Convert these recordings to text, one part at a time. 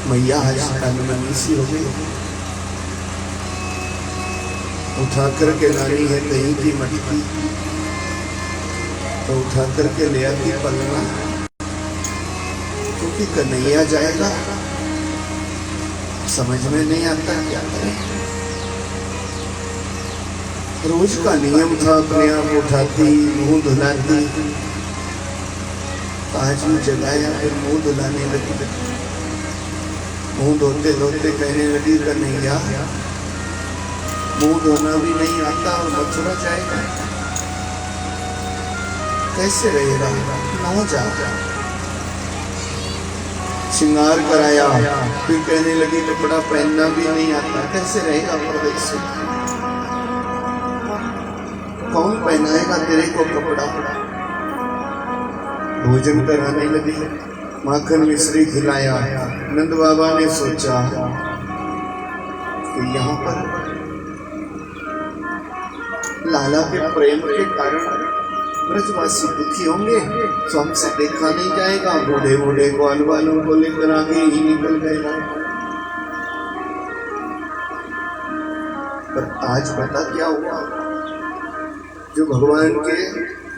मैया आज तनमनी सी हो गई। उठा करके लानी है दही की मटकी, तो उठा करके ले आती पलना, क्योंकि कन्हैया जाएगा। समझ में नहीं आता क्या करें। रोज का नियम था अपने आप उठाती मुंह धुलाती, आज भी जगाया फिर मुंह धुलाने लगी। मुंह धोते धोते कहने लगी कन्हैया मुंह धोना भी नहीं आता और मथुरा जाएगा, कैसे रहेगा? ना जा। श्रृंगार कराया, फिर कहने लगी कपड़ा पहनना भी नहीं आता, कैसे रहेगा परदेश? कौन पहनाएगा तेरे को कपड़ा? भोजन कराने लगी, माखन मिश्री खिलाया। नंद बाबा ने सोचा कि यहाँ पर लाला के प्रेम के कारण ब्रजवासी दुखी होंगे, तो हमसे देखा नहीं जाएगा। बूढ़े बूढ़े ग्वाल वालों को लेकर आगे ही निकल गए। पर आज पता क्या हुआ, जो भगवान के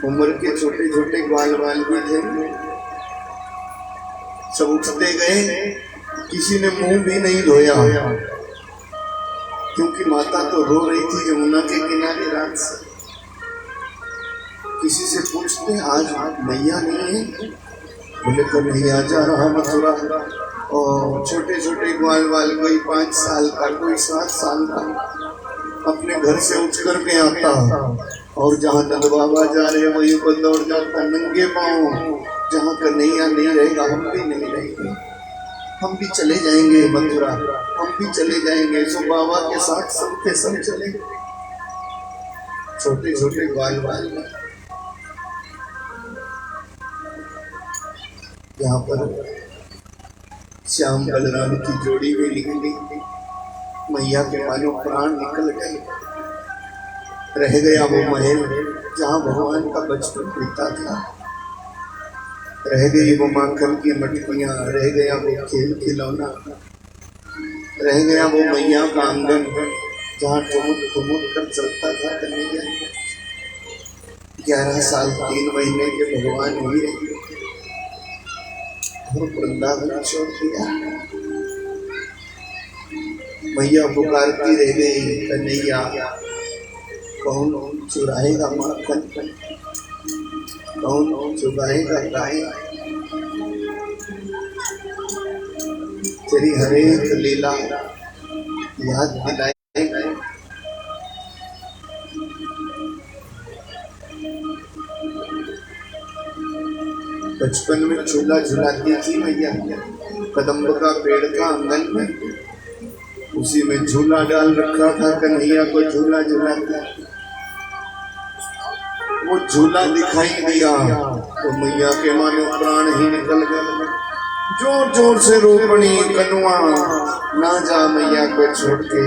उम्र के छोटे छोटे ग्वाल वाल भी थे, सब उठते गए, किसी ने मुंह भी नहीं धोया, क्योंकि माता तो रो रही थी यमुना के किनारे रात से। किसी से पूछते आज मैया नहीं है, बोले कन्हैया जा रहा मथुरा। और छोटे छोटे ग्वाल वाल, कोई 5 साल का, कोई 7 साल का, अपने घर से उठ करके आता, और जहाँ नंद बाबा जा रहे वहीं को दौड़ जाता नंगे पाँव। जहाँ कन्हैया नहीं रहेगा हम भी नहीं रहेंगे, हम भी चले जाएंगे मथुरा, हम भी चले जाएंगे। सो बाबा के साथ सब के सब चले, छोटे छोटे ग्वाल वाल। यहाँ पर श्याम बलराम की जोड़ी भी निकली, मैया के मानो प्राण निकल गए। रह गया वो महल जहाँ भगवान का बचपन बीता था, रह गई वो माखन की मटकियाँ, रह गया वो खेल खिलौना, रह गया वो मैया का आंगन जहाँ ठुमुक ठुमुक कर चलता था कन्हैया। 11 साल 3 महीने के भगवान हुए और वृंदावन छोड़ दिया। मैया पुकारती रह गई कन्हैया कौन चुराएगा माखन, कौन चुराएगा गाय, तेरी हरेक लीला याद दिलाएगा। बचपन में झूला झुलाती थी मैया, कदम्ब का पेड़ था आंगन में, उसी में झूला डाल रखा था, कन्हैया को झूला झुलाता। वो झूला दिखाई दिया तो मैया के मानो प्राण ही निकल गए। जोर जोर से रो पड़ी कनुआ, ना जा मैया को छोड़ के,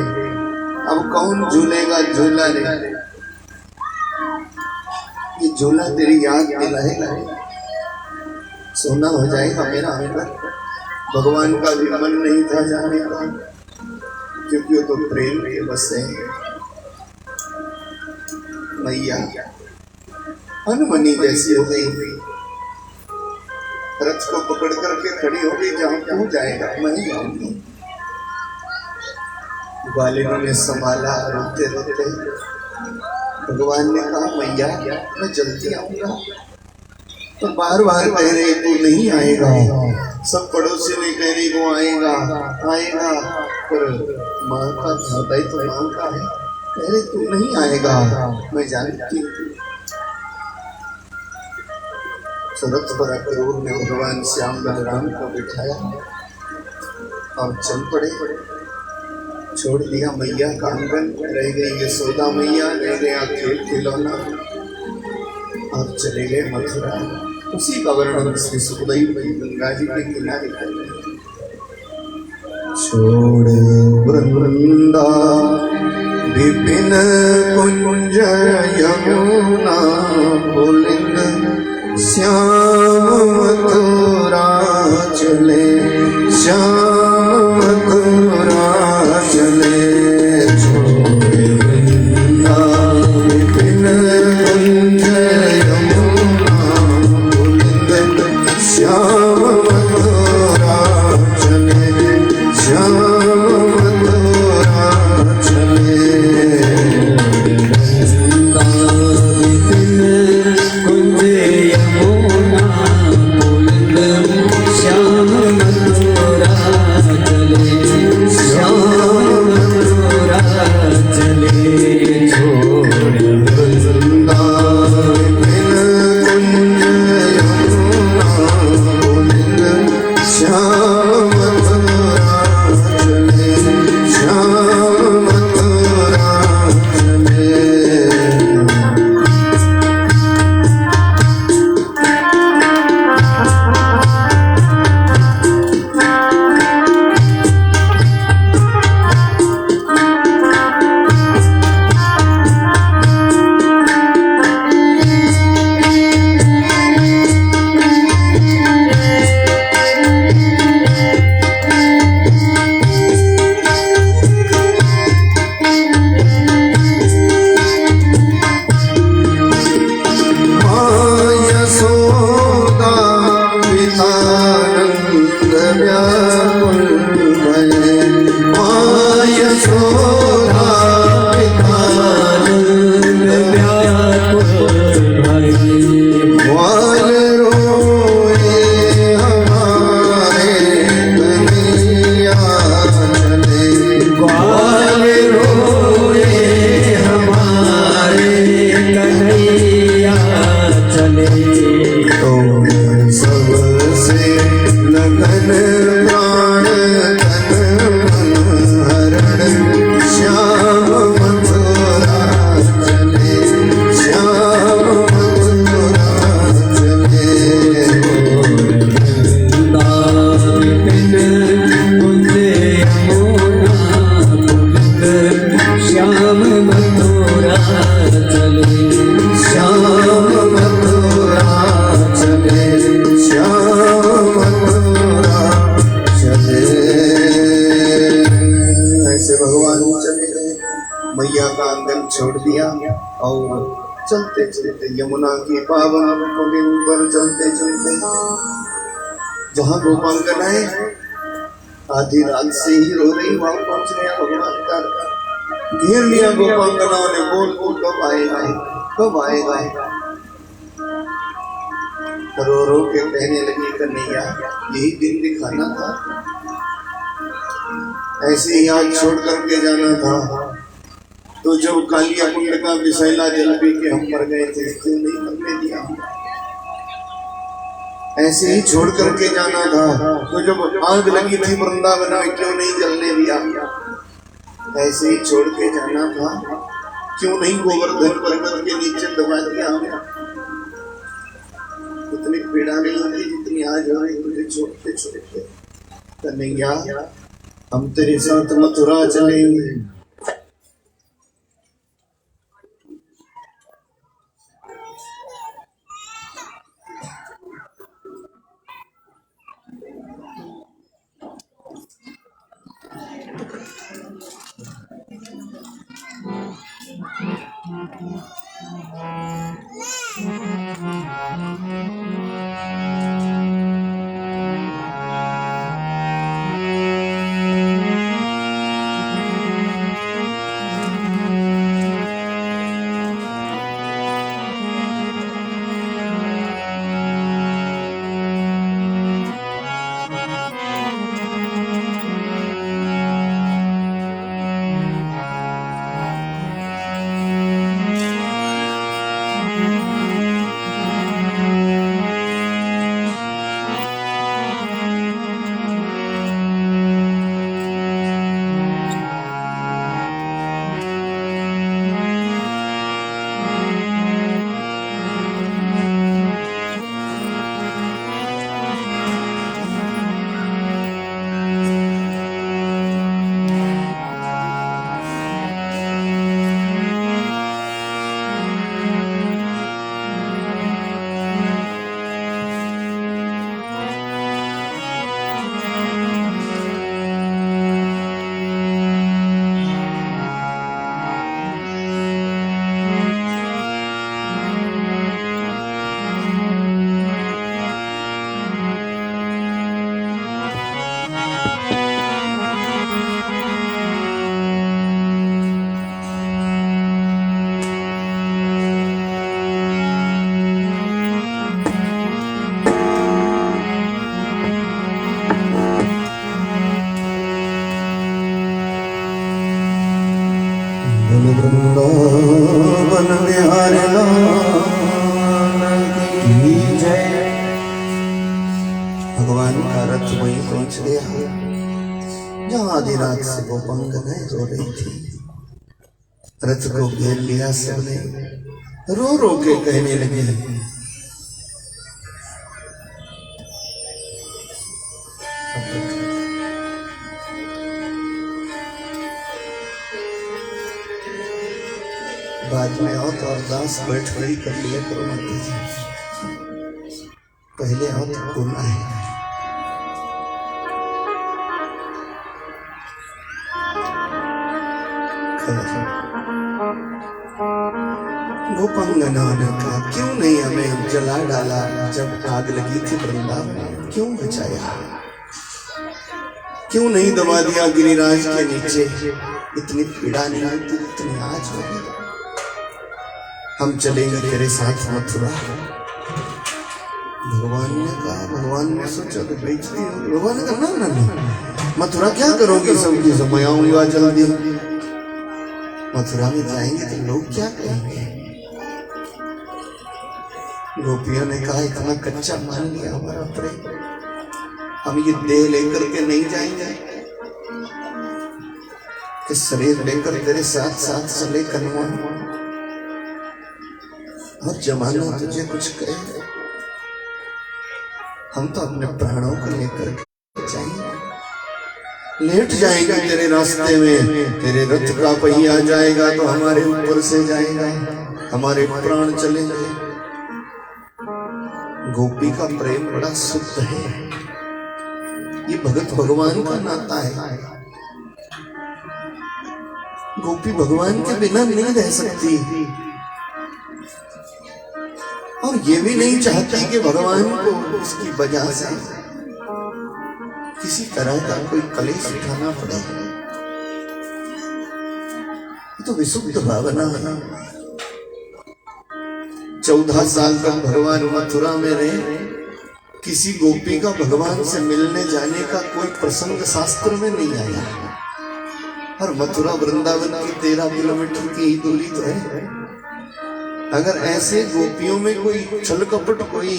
अब कौन झूलेगा झूला रे, ये झूला तेरी याद दिलाएगा। सोना हो जाएगा मेरा अंदर। भगवान का भी मन नहीं था जाने का, क्योंकि वो तो प्रेम के बसे। मैया अनमनी जैसी हो गई, रथ को पकड़ करके खड़ी हो गई, जहां तू जाएगा मैं जाऊंगी। ग्वालिनों ने संभाला रोते रोते। भगवान ने कहा मैया मैं जल्दी आऊंगा, तो बार बार कह रहे तू नहीं आएगा। सब पड़ोसी ने कह रही वो आएगा आएगा, पर माँ का हृदय तो माँ का है, कह रहे तू नहीं आएगा, मैं जानती हूँ। रथ पर अक्रूर ने भगवान श्याम बलराम को बिठाया और चल पड़े। छोड़ दिया मैया का आंगन, रह गई यशोदा मैया, रह गया खेल खिलौना, और चले गए मथुरा। उसी का वर्णन श्री सुखदेव गंगा जी के किनारे कर रहे। छोड़ वृंदा विपिन कुंज यमुना पुलिंद, श्याम मथुरा चले श्याम छोड़ दिया और चलते चलते यमुना की पावन कुंड पर चलते चलते जहाँ गोपांगना है आधी रात से ही रो रही, वहां पहुंच गया भगवान का घेर लिया गोपांगनाओं ने, बोल कब आएगा कब आएगा। रो रो के कहने लगी कन्हैया यही दिन दिखाना था, ऐसे ही आज छोड़ करके जाना था। तो जब कालिया कुंड का विषैला जल पी के हम मर गए थे, क्यों नहीं मरने दिया, ऐसे ही छोड़ करके जाना था। तो जब आग लगी थी वृंदावन में, क्यों नहीं जलने दिया, ऐसे ही छोड़ के जाना था। क्यों नहीं गोवर्धन पर्वत के नीचे दबा दिया हमें, उतनी पीड़ा नहीं होती जितनी आज हो रही तुझे छोड़ते छोड़ते। कन्हैया हम तेरे साथ मथुरा चलेंगे। वृंदावन बिहारी लाल की जय। भगवान का रथ वहीं पहुंच गया जहाँ आधी रात से गोपांगनाएं रो रही थी। रथ को घेर लिया सबने, रो रो के कहने लगे बाद में आओ तो अरदास बैठ खड़ी कर लिया करो माता जी, पहले आओ तो बोलना है। गोपांगना ने कहा क्यों नहीं हमें जला डाला, जब आग लगी थी वृंदावन क्यों बचाया, क्यों नहीं दबा दिया गिरिराज के नीचे, इतनी पीड़ा नहीं होती इतनी आज होगी। हम चलेंगे तेरे साथ मथुरा। भगवान ने कहा, भगवान ने सोचा तो बेइज्जती होगी। भगवान ने कहा ना ना ना, मथुरा क्या करोगे, सबकी समय आऊंगा जल्दी। मथुरा में जाएंगे तो लोग क्या कहेंगे। गोपियों ने कहा इतना कच्चा मान लिया हमारा प्रेम, हम ये देह लेकर के नहीं जाएंगे कि शरीर लेकर तेरे साथ साथ चले कन्वा, और जमाना तुझे कुछ कहे, हम तो अपने प्राणों को लेकर जाएंगे, लेट जाएंगे तेरे रास्ते में, तेरे रथ का पहिया जाएगा तो हमारे ऊपर से जाएगा, हमारे प्राण चलेंगे। गोपी का प्रेम बड़ा शुद्ध है, ये भगत भगवान का नाता है। गोपी भगवान के बिना नहीं रह सकती और ये भी नहीं चाहती कि भगवान को इसकी वजह से किसी तरह का कोई कलेश उठाना पड़े। तो विशुद्ध भावना है। 14 साल तक भगवान मथुरा में रहे, किसी गोपी का भगवान से मिलने जाने का कोई प्रसंग शास्त्र में नहीं आया। और मथुरा वृंदावन की 13 किलोमीटर की ही दूरी तो है। अगर ऐसे गोपियों में कोई छल कपट, कोई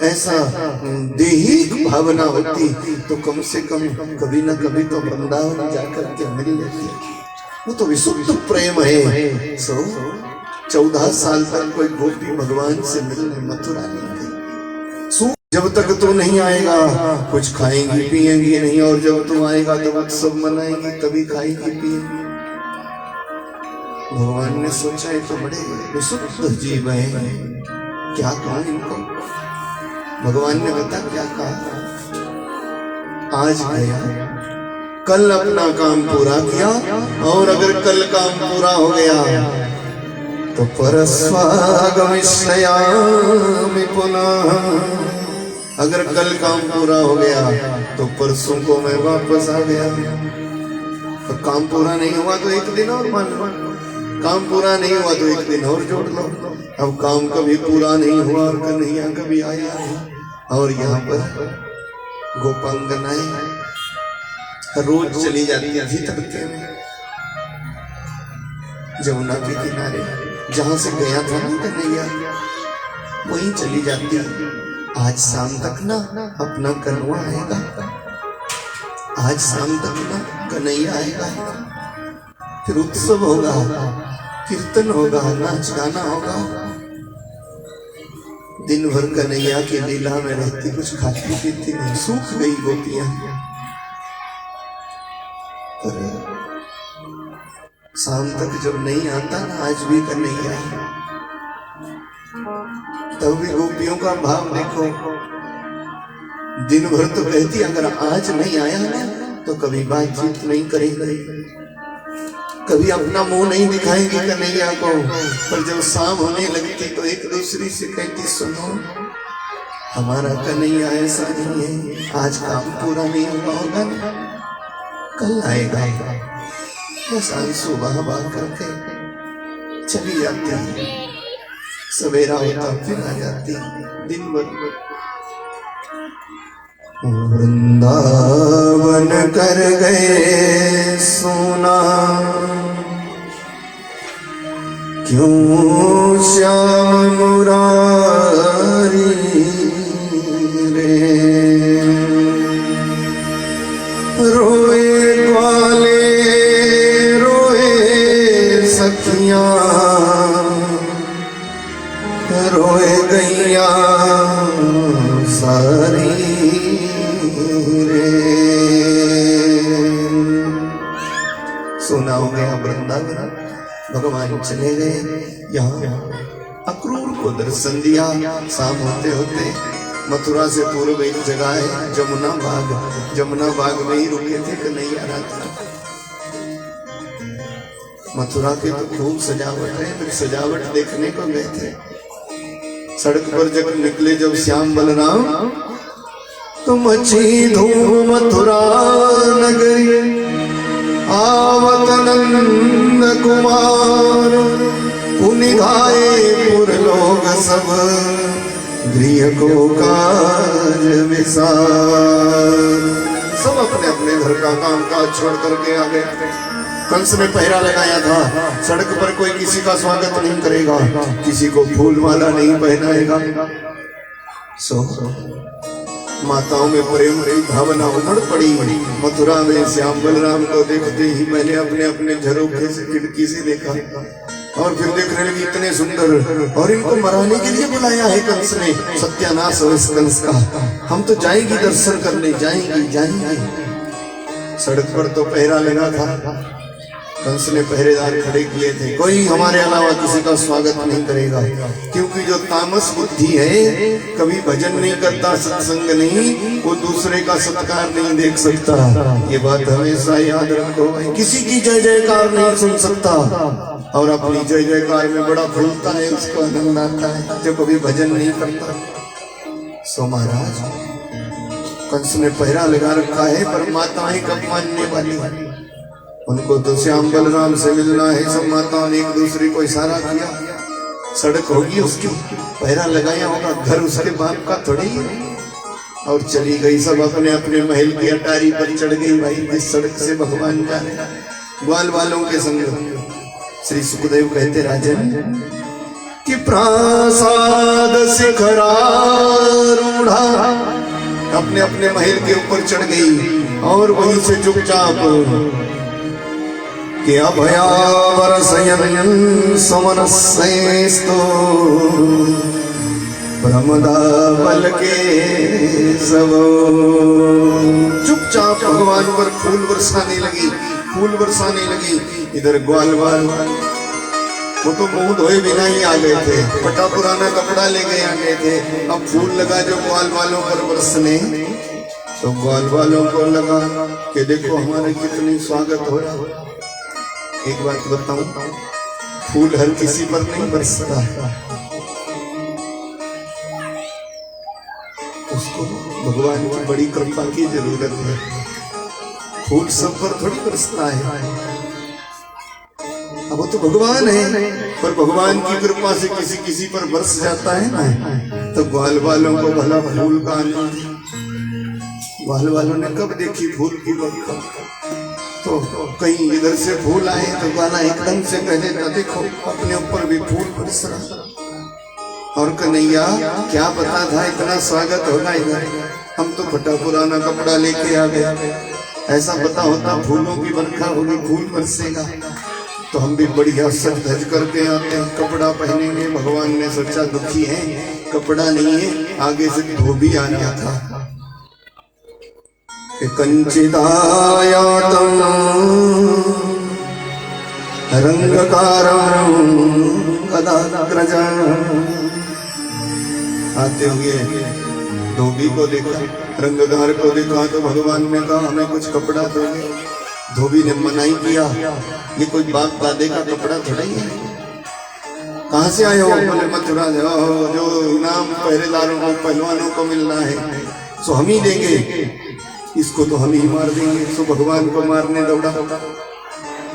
ऐसा देही भावना होती तो कम से कम कभी ना कभी तो वृंदावन जाकर के मिल लेती। वो तो विशुद्ध प्रेम है। 14 साल तक कोई गोपी भगवान से मिलने मथुरा नहीं गई। जब तक तू नहीं आएगा कुछ खाएंगी पिएंगी नहीं, और जब तू आएगा तो उत्सव मनाएंगी, तभी खाएंगी पिएंगी। भगवान ने सोचा ये तो बड़े विशुद्ध जीव है, क्या कहा इनको। भगवान ने बता क्या कहा, आज गया कल अपना काम पूरा किया, और अगर कल काम पूरा हो गया तो परस्वागमिष्यामि पुनः। अगर कल काम पूरा हो गया तो परसों को मैं वापस आ गया। तो काम पूरा नहीं हुआ तो एक दिन और मान लो, काम पूरा नहीं हुआ तो एक दिन और जोड़ लो। अब काम कभी पूरा नहीं हुआ और कन्हैया कभी आया नहीं। और यहाँ पर गोपांगनाएं रोज चली जाती थी तड़के में जमुना के किनारे, जहां से गया था ना कन्हैया वहीं चली जाती। आज शाम तक ना अपना कन्हैया आएगा, आज शाम तक ना कन्हैया आएगा, फिर उत्सव होगा, कीर्तन होगा, नाच गाना होगा। दिन भर कन्हैया की लीला में रहती, कुछ खाती पीती नहीं, सूख गई गोपियां। पर शाम तक जब नहीं आता ना, आज भी कन्हैया तब भी गोपियों का भाव देखो। दिन भर तो कहती अगर आज नहीं आया ना तो कभी बातचीत नहीं करेगी, कभी अपना मुंह नहीं दिखाएंगी कन्हैया को। पर जब शाम होने लगती तो एक दूसरी से कहती सुनो हमारा कन्हैया ऐसा नहीं है, आज काम पूरा नहीं हुआ होगा ना, कल आएगा। बस आंसू बहा बहा करके चली जाती है। सवेरा होता फिर आ जाती दिन भर। वृंदावन कर गए सोना क्यों श्याम मुरारी रे, रोए ग्वाले रोए सखियां, रोए गैया सारी रे। सोना हो गया वृंदावन, भगवान चले गए। यहाँ अक्रूर को दर्शन दिया। शाम होते होते मथुरा से पूर्व एक जगह है जमुना बाग, जमुना बाग में ही रुके थे कन्हैया रात। मथुरा के तो खूब सजावट है, फिर सजावट देखने को गए थे। सड़क पर जब निकले जब श्याम बलराम तो मची धूम मथुरा नगरी, आवत नंद कुमार पुनिधाए पुर लोग सब, गृह को काज विसार। सब अपने अपने घर का काम काज छोड़ करके आ गए। कंस ने पहरा लगाया था, सड़क पर कोई किसी का स्वागत नहीं करेगा, किसी को फूल माला नहीं पहनाएगा। माताओं में प्रेम की भावना उमड़ पड़ी। मथुरा में श्याम बलराम को देखते ही मैंने अपने अपने झरोखे से खिड़की से देखा, और फिर देखने लगी इतने सुंदर, और इनको मराने के लिए बुलाया है कंस ने। सत्यानाश हो इस कंस का, हम तो जाएंगे दर्शन करने, जाएंगे जाएंगे। सड़क पर तो पहरा लगा था, कंस ने पहरेदार खड़े किए थे, कोई हमारे अलावा किसी का स्वागत नहीं करेगा, क्योंकि जो तामस बुद्धि है कभी भजन नहीं करता, सत्संग नहीं, वो दूसरे का सत्कार नहीं देख सकता। ये बात हमेशा याद रखो। किसी की जय जयकार नहीं सुन सकता और अपनी जय जयकार में बड़ा फूलता है, उसको आनंद आता है, जो कभी भजन नहीं करता। सो महाराज कंस ने पहरा लगा रखा है, पर माताएं कब मानने वाली, उनको तो श्याम बलराम से मिलना है। सब माताओं ने एक दूसरे को इशारा किया, सड़क होगी उसकी, पहरा लगाया होगा, घर उसके बाप का थोड़ी है, और चली गई। सब अपने अपने महल की अटारी पर चढ़ गई। भाई जिस सड़क से भगवान जाने, ग्वाल वालों के संग। श्री सुखदेव कहते राजन कि प्रासाद शिखरारूढ़ा अपने अपने महल के ऊपर चढ़ गई और वहीं से चुपचाप कि अभयावर संयम समनस्यस्तु प्रमदा बल के सब। चुपचाप भगवान पर फूल बरसाने लगी, फूल बरसाने लगी। इधर ग्वाल वाल वो तो मुंह धोए बिना ही आ गए थे, फटा पुराना कपड़ा ले गए आ गए थे। अब फूल लगा जो ग्वाल वालों पर बरसने, तो ग्वाल वालों को लगा कि देखो हमारे कितनी स्वागत हो रहा। एक बात बताऊं, फूल हर किसी पर नहीं बरसता, उसको भगवान की बड़ी कृपा की जरूरत है। फूल सब पर थोड़ी बरसता है, अब वो तो भगवान है, पर भगवान की कृपा से किसी किसी पर बरस जाता है ना। तो ग्वाल वालों को भला फूल का आनंद, ग्वाल वालों ने कब देखी फूल की बरकत। तो कहीं इधर से फूल आए तो ग्वाला एकदम से कह देता देखो अपने ऊपर भी फूल बरस रहा। और कन्हैया क्या पता था इतना स्वागत होगा इधर, हम तो फटा पुराना कपड़ा लेके आ गए, ऐसा पता होता फूलों की बरखा होगी, फूल बरसेगा तो हम भी बढ़िया सज धज करके आते हैं, कपड़ा पहनेंगे। भगवान ने सोचा दुखी है, कपड़ा नहीं है, आगे से धोबी आ गया था। कंचिदायातं रंगकारं गदाग्रजं। आते हुए धोबी को देखा, रंगकार को देखा, तो भगवान ने कहा हमें कुछ कपड़ा दोगे। धोबी ने मनाही किया, ये कोई बाप दादे का कपड़ा थोड़ा ही है, कहाँ से आए हो? बोले मथुरा से। जो इनाम पहरेदारों को पहलवानों को मिलना है सो हम ही देंगे, इसको तो हम ही मार देंगे। सो भगवान को मारने दौड़ा।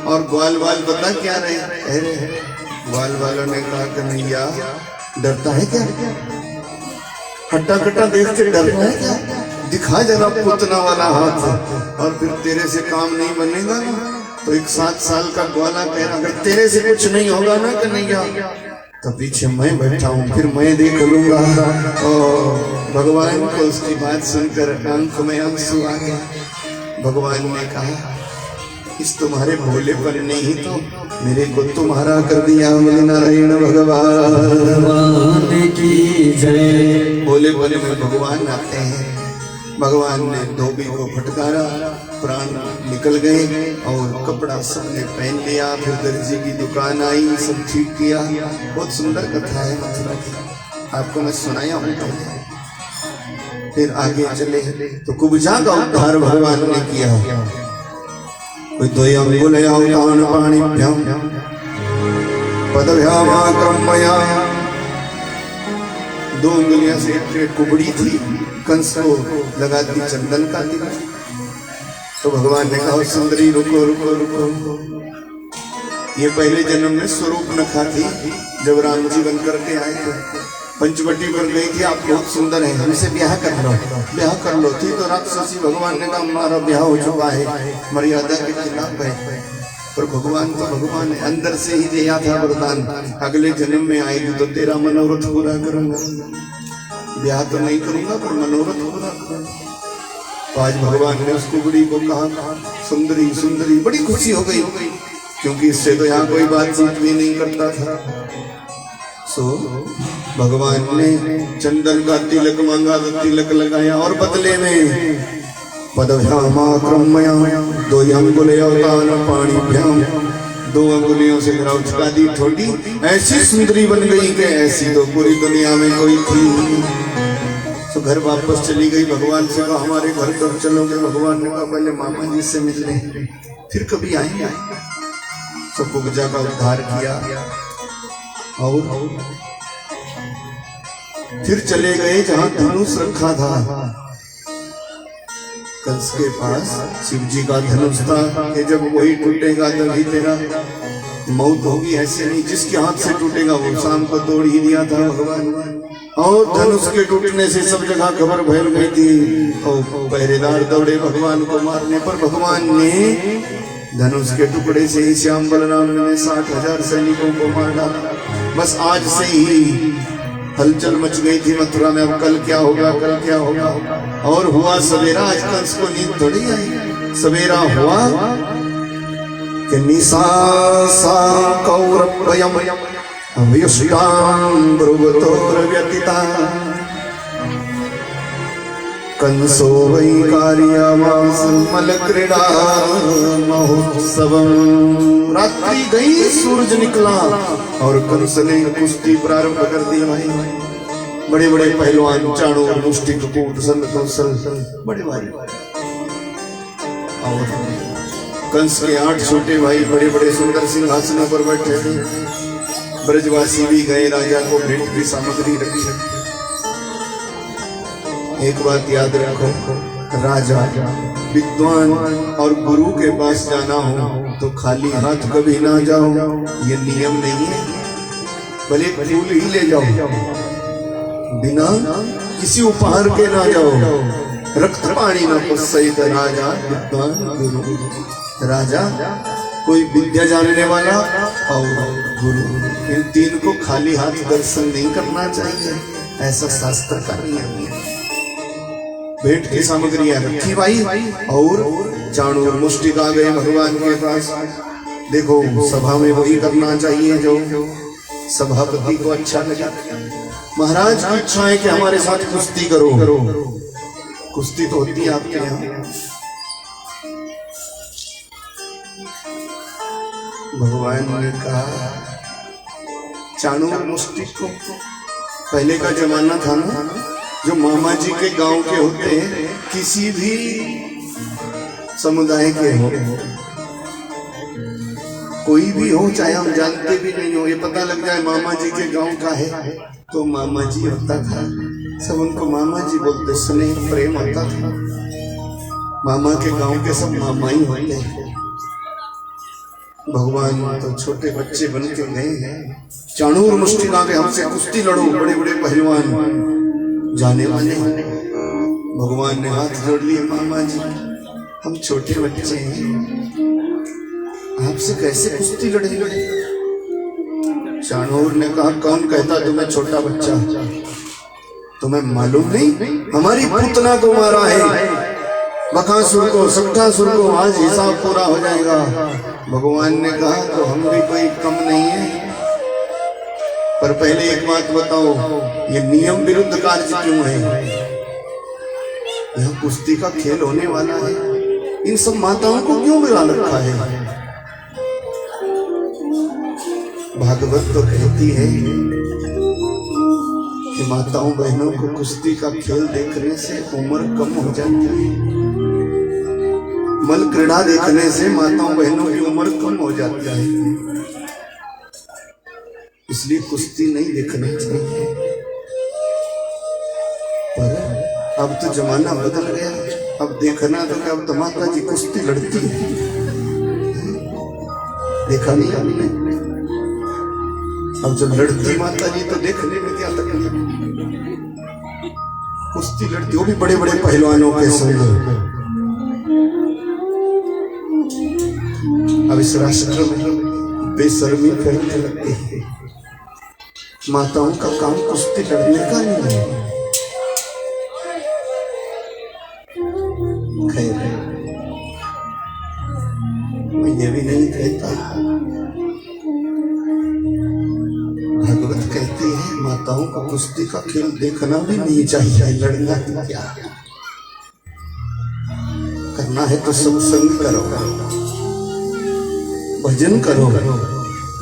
और ग्वाल वाल बता क्या रहे हैं? ग्वाल वालों ने कहा कन्हैया डरता है क्या? हट्टा कट्टा देख के डरता है क्या? दिखा जरा पुतना वाला हाथ, और फिर तेरे से काम नहीं बनेगा ना। तो एक 7 साल का ग्वाला कह रहा अगर तेरे से कुछ नहीं होगा ना कन्हैया तो पीछे मैं बैठा हूँ, फिर मैं देख लूंगा। और भगवान को उसकी बात सुनकर आंख में आंसू आ गया। भगवान ने कहा इस तुम्हारे भोलेपन ने ही तो मेरे को तुम्हारा कर दिया। बोले नारायण भगवान की जय। भोलेपन में भगवान आते हैं। भगवान ने धोबी को फटकारा, प्राण निकल गए और कपड़ा सबने पहन लिया। फिर दर्जी की दुकान आई, सब ठीक किया। बहुत सुंदर कथा है मथुरा की, आपको मैं सुनाया हूँ। फिर आगे चले तो कुब्जा का उद्धार भगवान ने किया। कोई दो अंगुलयां पाणिभ्यां पदभ्यामाक्रम्य, 2 उंगलियां से एक कुबड़ी थी, कंस को लगा दी चंदन का तिलक। तो भगवान ने कहा सुंदरी रुको रुको रुको, ये पहले जन्म में स्वरूप नखा थी। जब राम जी बन करके आए थे पंचवटी पर गई थी, आप बहुत सुंदर हैं, हमसे ब्याह कर लो, ब्याह कर लो। थी तो राक्षसी। भगवान ने कहा हमारा ब्याह हो चुका है, मर्यादा के खिलाफ है। पर भगवान तो भगवान है, अंदर से ही दिया था वरदान, अगले जन्म में आएगी तो तेरा मनोरथ पूरा करूंगा। ब्याह तो नहीं करूंगा पर मनोरथ पूरा करूंगा। तो आज भगवान ने उस कुबड़ी को कहा सुंदरी सुंदरी। बड़ी खुशी हो गई, क्योंकि इससे तो यहाँ कोई बातचीत भी नहीं करता था। सो भगवान ने चंदन का तिलक मांगा तो तिलक लगाया, और बदले में पदभ्यामाक्रम्य दो अंगुलयोतान पाणिभ्याम, 2 अंगुलियों से जरा उचका दी ठोडी, ऐसी सुंदरी बन गई कि ऐसी तो पूरी दुनिया में कोई थी। तो घर वापस चली गई, भगवान से कहा हमारे घर कब चलोगे? भगवान ने कहा पहले मामा जी से मिल लें, फिर कभी आएंगे। सब कुब्जा का उद्धार किया और फिर चले गए जहां धनुष रखा था कंस के पास। शिव जी का धनुष था कि जब वही टूटेगा तभी तेरा मौत होगी, ऐसे नहीं जिसके हाथ से टूटेगा वो शाम को तोड़ ही दिया था भगवान। और धनुष के टूटने से सब जगह खबर फैल गई थी और पहरेदार दौड़े भगवान को मारने पर। भगवान ने धनुष के टुकड़े से ही श्याम बलराम ने 60,000 सैनिकों को मार डाला। बस आज से ही हलचल मच गई थी मथुरा में, अब कल क्या होगा, कल क्या होगा। और हुआ सवेरा, आज कंस को नींद थोड़ी आई। सवेरा हुआ कि निशासा कौरवयम अव्युष्टां ब्रुवतोर्व्यतिता कंसो वै कार्यामास मलक्रीडा महोत्सवम। रात्रि गई, सूरज निकला और कंस ने कुश्ती प्रारंभ कर दी। भाई बड़े बड़े पहलवान, चाणूर, मुष्टिक, कूट, संत कौशल, बड़े भारी। और कंस के 8 छोटे भाई बड़े बड़े सुंदर सिंहासनों पर बैठे थे। ब्रजवासी भी गए, राजा को भेंट की सामग्री रखी। एक बात याद रखो, राजा विद्वान और गुरु के पास जाना हो तो खाली हाथ कभी ना जाओ, ये नियम नहीं है। भले फूल ही ले जाओ, बिना किसी उपहार के ना जाओ। रक्त पानी ना पुस्सैत राजा विद्वान गुरु। राजा कोई विद्या जानने वाला और गुरु, इन 3 को खाली हाथ दर्शन नहीं करना चाहिए, ऐसा शास्त्र का नियम है। भेंट की सामग्रियां रखी भाई और चाणूर, मुष्टिक आ गए भगवान के पास। देखो सभा में वही करना चाहिए जो सभापति को अच्छा लगे। महाराज की इच्छा है कि हमारे साथ कुश्ती करो। कुश्ती तो होती है आपके यहाँ। भगवान ने कहा चाणूर, मुष्टिक को, पहले का जमाना था ना, जो मामा जी के गांव के होते हैं, किसी भी समुदाय के हो, कोई भी हो, चाहे हम जानते भी नहीं हो, ये पता लग जाए मामा जी के गांव का है तो मामा जी होता था। सब उनको मामा जी बोलते, स्नेह प्रेम होता था। मामा के गांव के सब मामा ही होते हैं। भगवान तो छोटे बच्चे बन के गए हैं। चाणूर, मुष्टिक आ गए, हमसे कुश्ती लड़ो। बड़े बड़े पहलवान जाने वाले। भगवान ने हाथ जोड़ लिए, मामा जी हम छोटे बच्चे हैं, आपसे कैसे कुश्ती लड़ेंगे? चाणूर ने कहा कौन कहता तुम्हें छोटा बच्चा? तुम्हें मालूम नहीं, हमारी पुतना को मारा है, बकासुर को, सट्टासुर को, आज हिसाब पूरा हो जाएगा। भगवान ने कहा तो हम भी कोई कम नहीं है, पर पहले एक बात बताओ, ये नियम विरुद्ध कार्य क्यों है? यह कुश्ती का खेल होने वाला है, इन सब माताओं को क्यों मिला रखा है? भागवत तो कहती है कि माताओं बहनों को कुश्ती का खेल देखने से उम्र कम हो जाती है। मल क्रीड़ा देखने से माताओं बहनों की उम्र कम हो जाती है, इसलिए कुश्ती नहीं देखनी चाहिए। पर अब तो जमाना बदल गया, अब देखना तो क्या, अब तो माता जी कुश्ती लड़ती है। देखा नहीं आपने? अब जब लड़ती माता जी तो देखने में क्या तकलीफ? कुश्ती लड़ती, वो भी बड़े बड़े पहलवानों के संग। अब इस राष्ट्र में बेशर्मी फैलने लगती है। माताओं का काम कुश्ती लड़ने का नहीं है। खैर मैं ये भी नहीं कहता, भागवत कहती है माताओं का कुश्ती का खेल देखना भी नहीं चाहिए, लड़ना क्या। करना है तो सत्संग करो, भजन करो,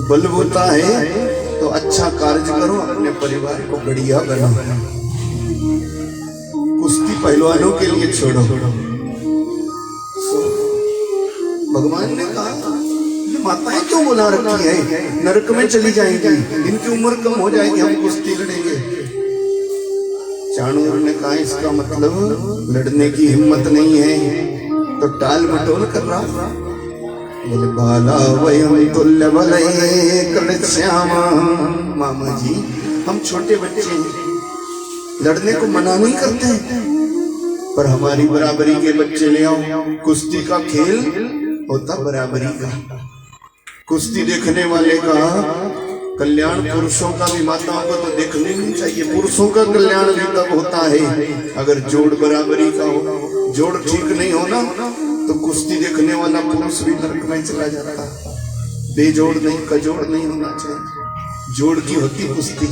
बलबूता है तो अच्छा कार्य करो, अपने परिवार को बढ़िया बनाओ। कुश्ती पहलवानों के लिए छोड़ो। भगवान ने कहा ये माताएं क्यों बुला रखी है, नरक में चली जाएंगी, इनकी उम्र कम हो जाएगी, हम कुश्ती लड़ेंगे। चाणूर ने कहा इसका मतलब लड़ने की हिम्मत नहीं है, तो टाल मटोल कर रहा। बोले बाला वयम तुल्य बलये कृष्यामा। मामा जी हम छोटे बच्चे हैं, लड़ने को मना नहीं करते, पर हमारी बराबरी के बच्चे ले आओ। कुश्ती का खेल होता बराबरी का। कुश्ती देखने वाले का कल्याण पुरुषों का भी माताओं को तो देखने नहीं चाहिए। पुरुषों का कल्याण भी तब होता है अगर जोड़ बराबरी का हो। जोड़ ठीक नहीं होना तो कुश्ती देखने वाला पुरुष भी नरक में चला जाता। बेजोड़ नहीं, कजोड़ नहीं होना चाहिए, जोड़ की होती कुश्ती,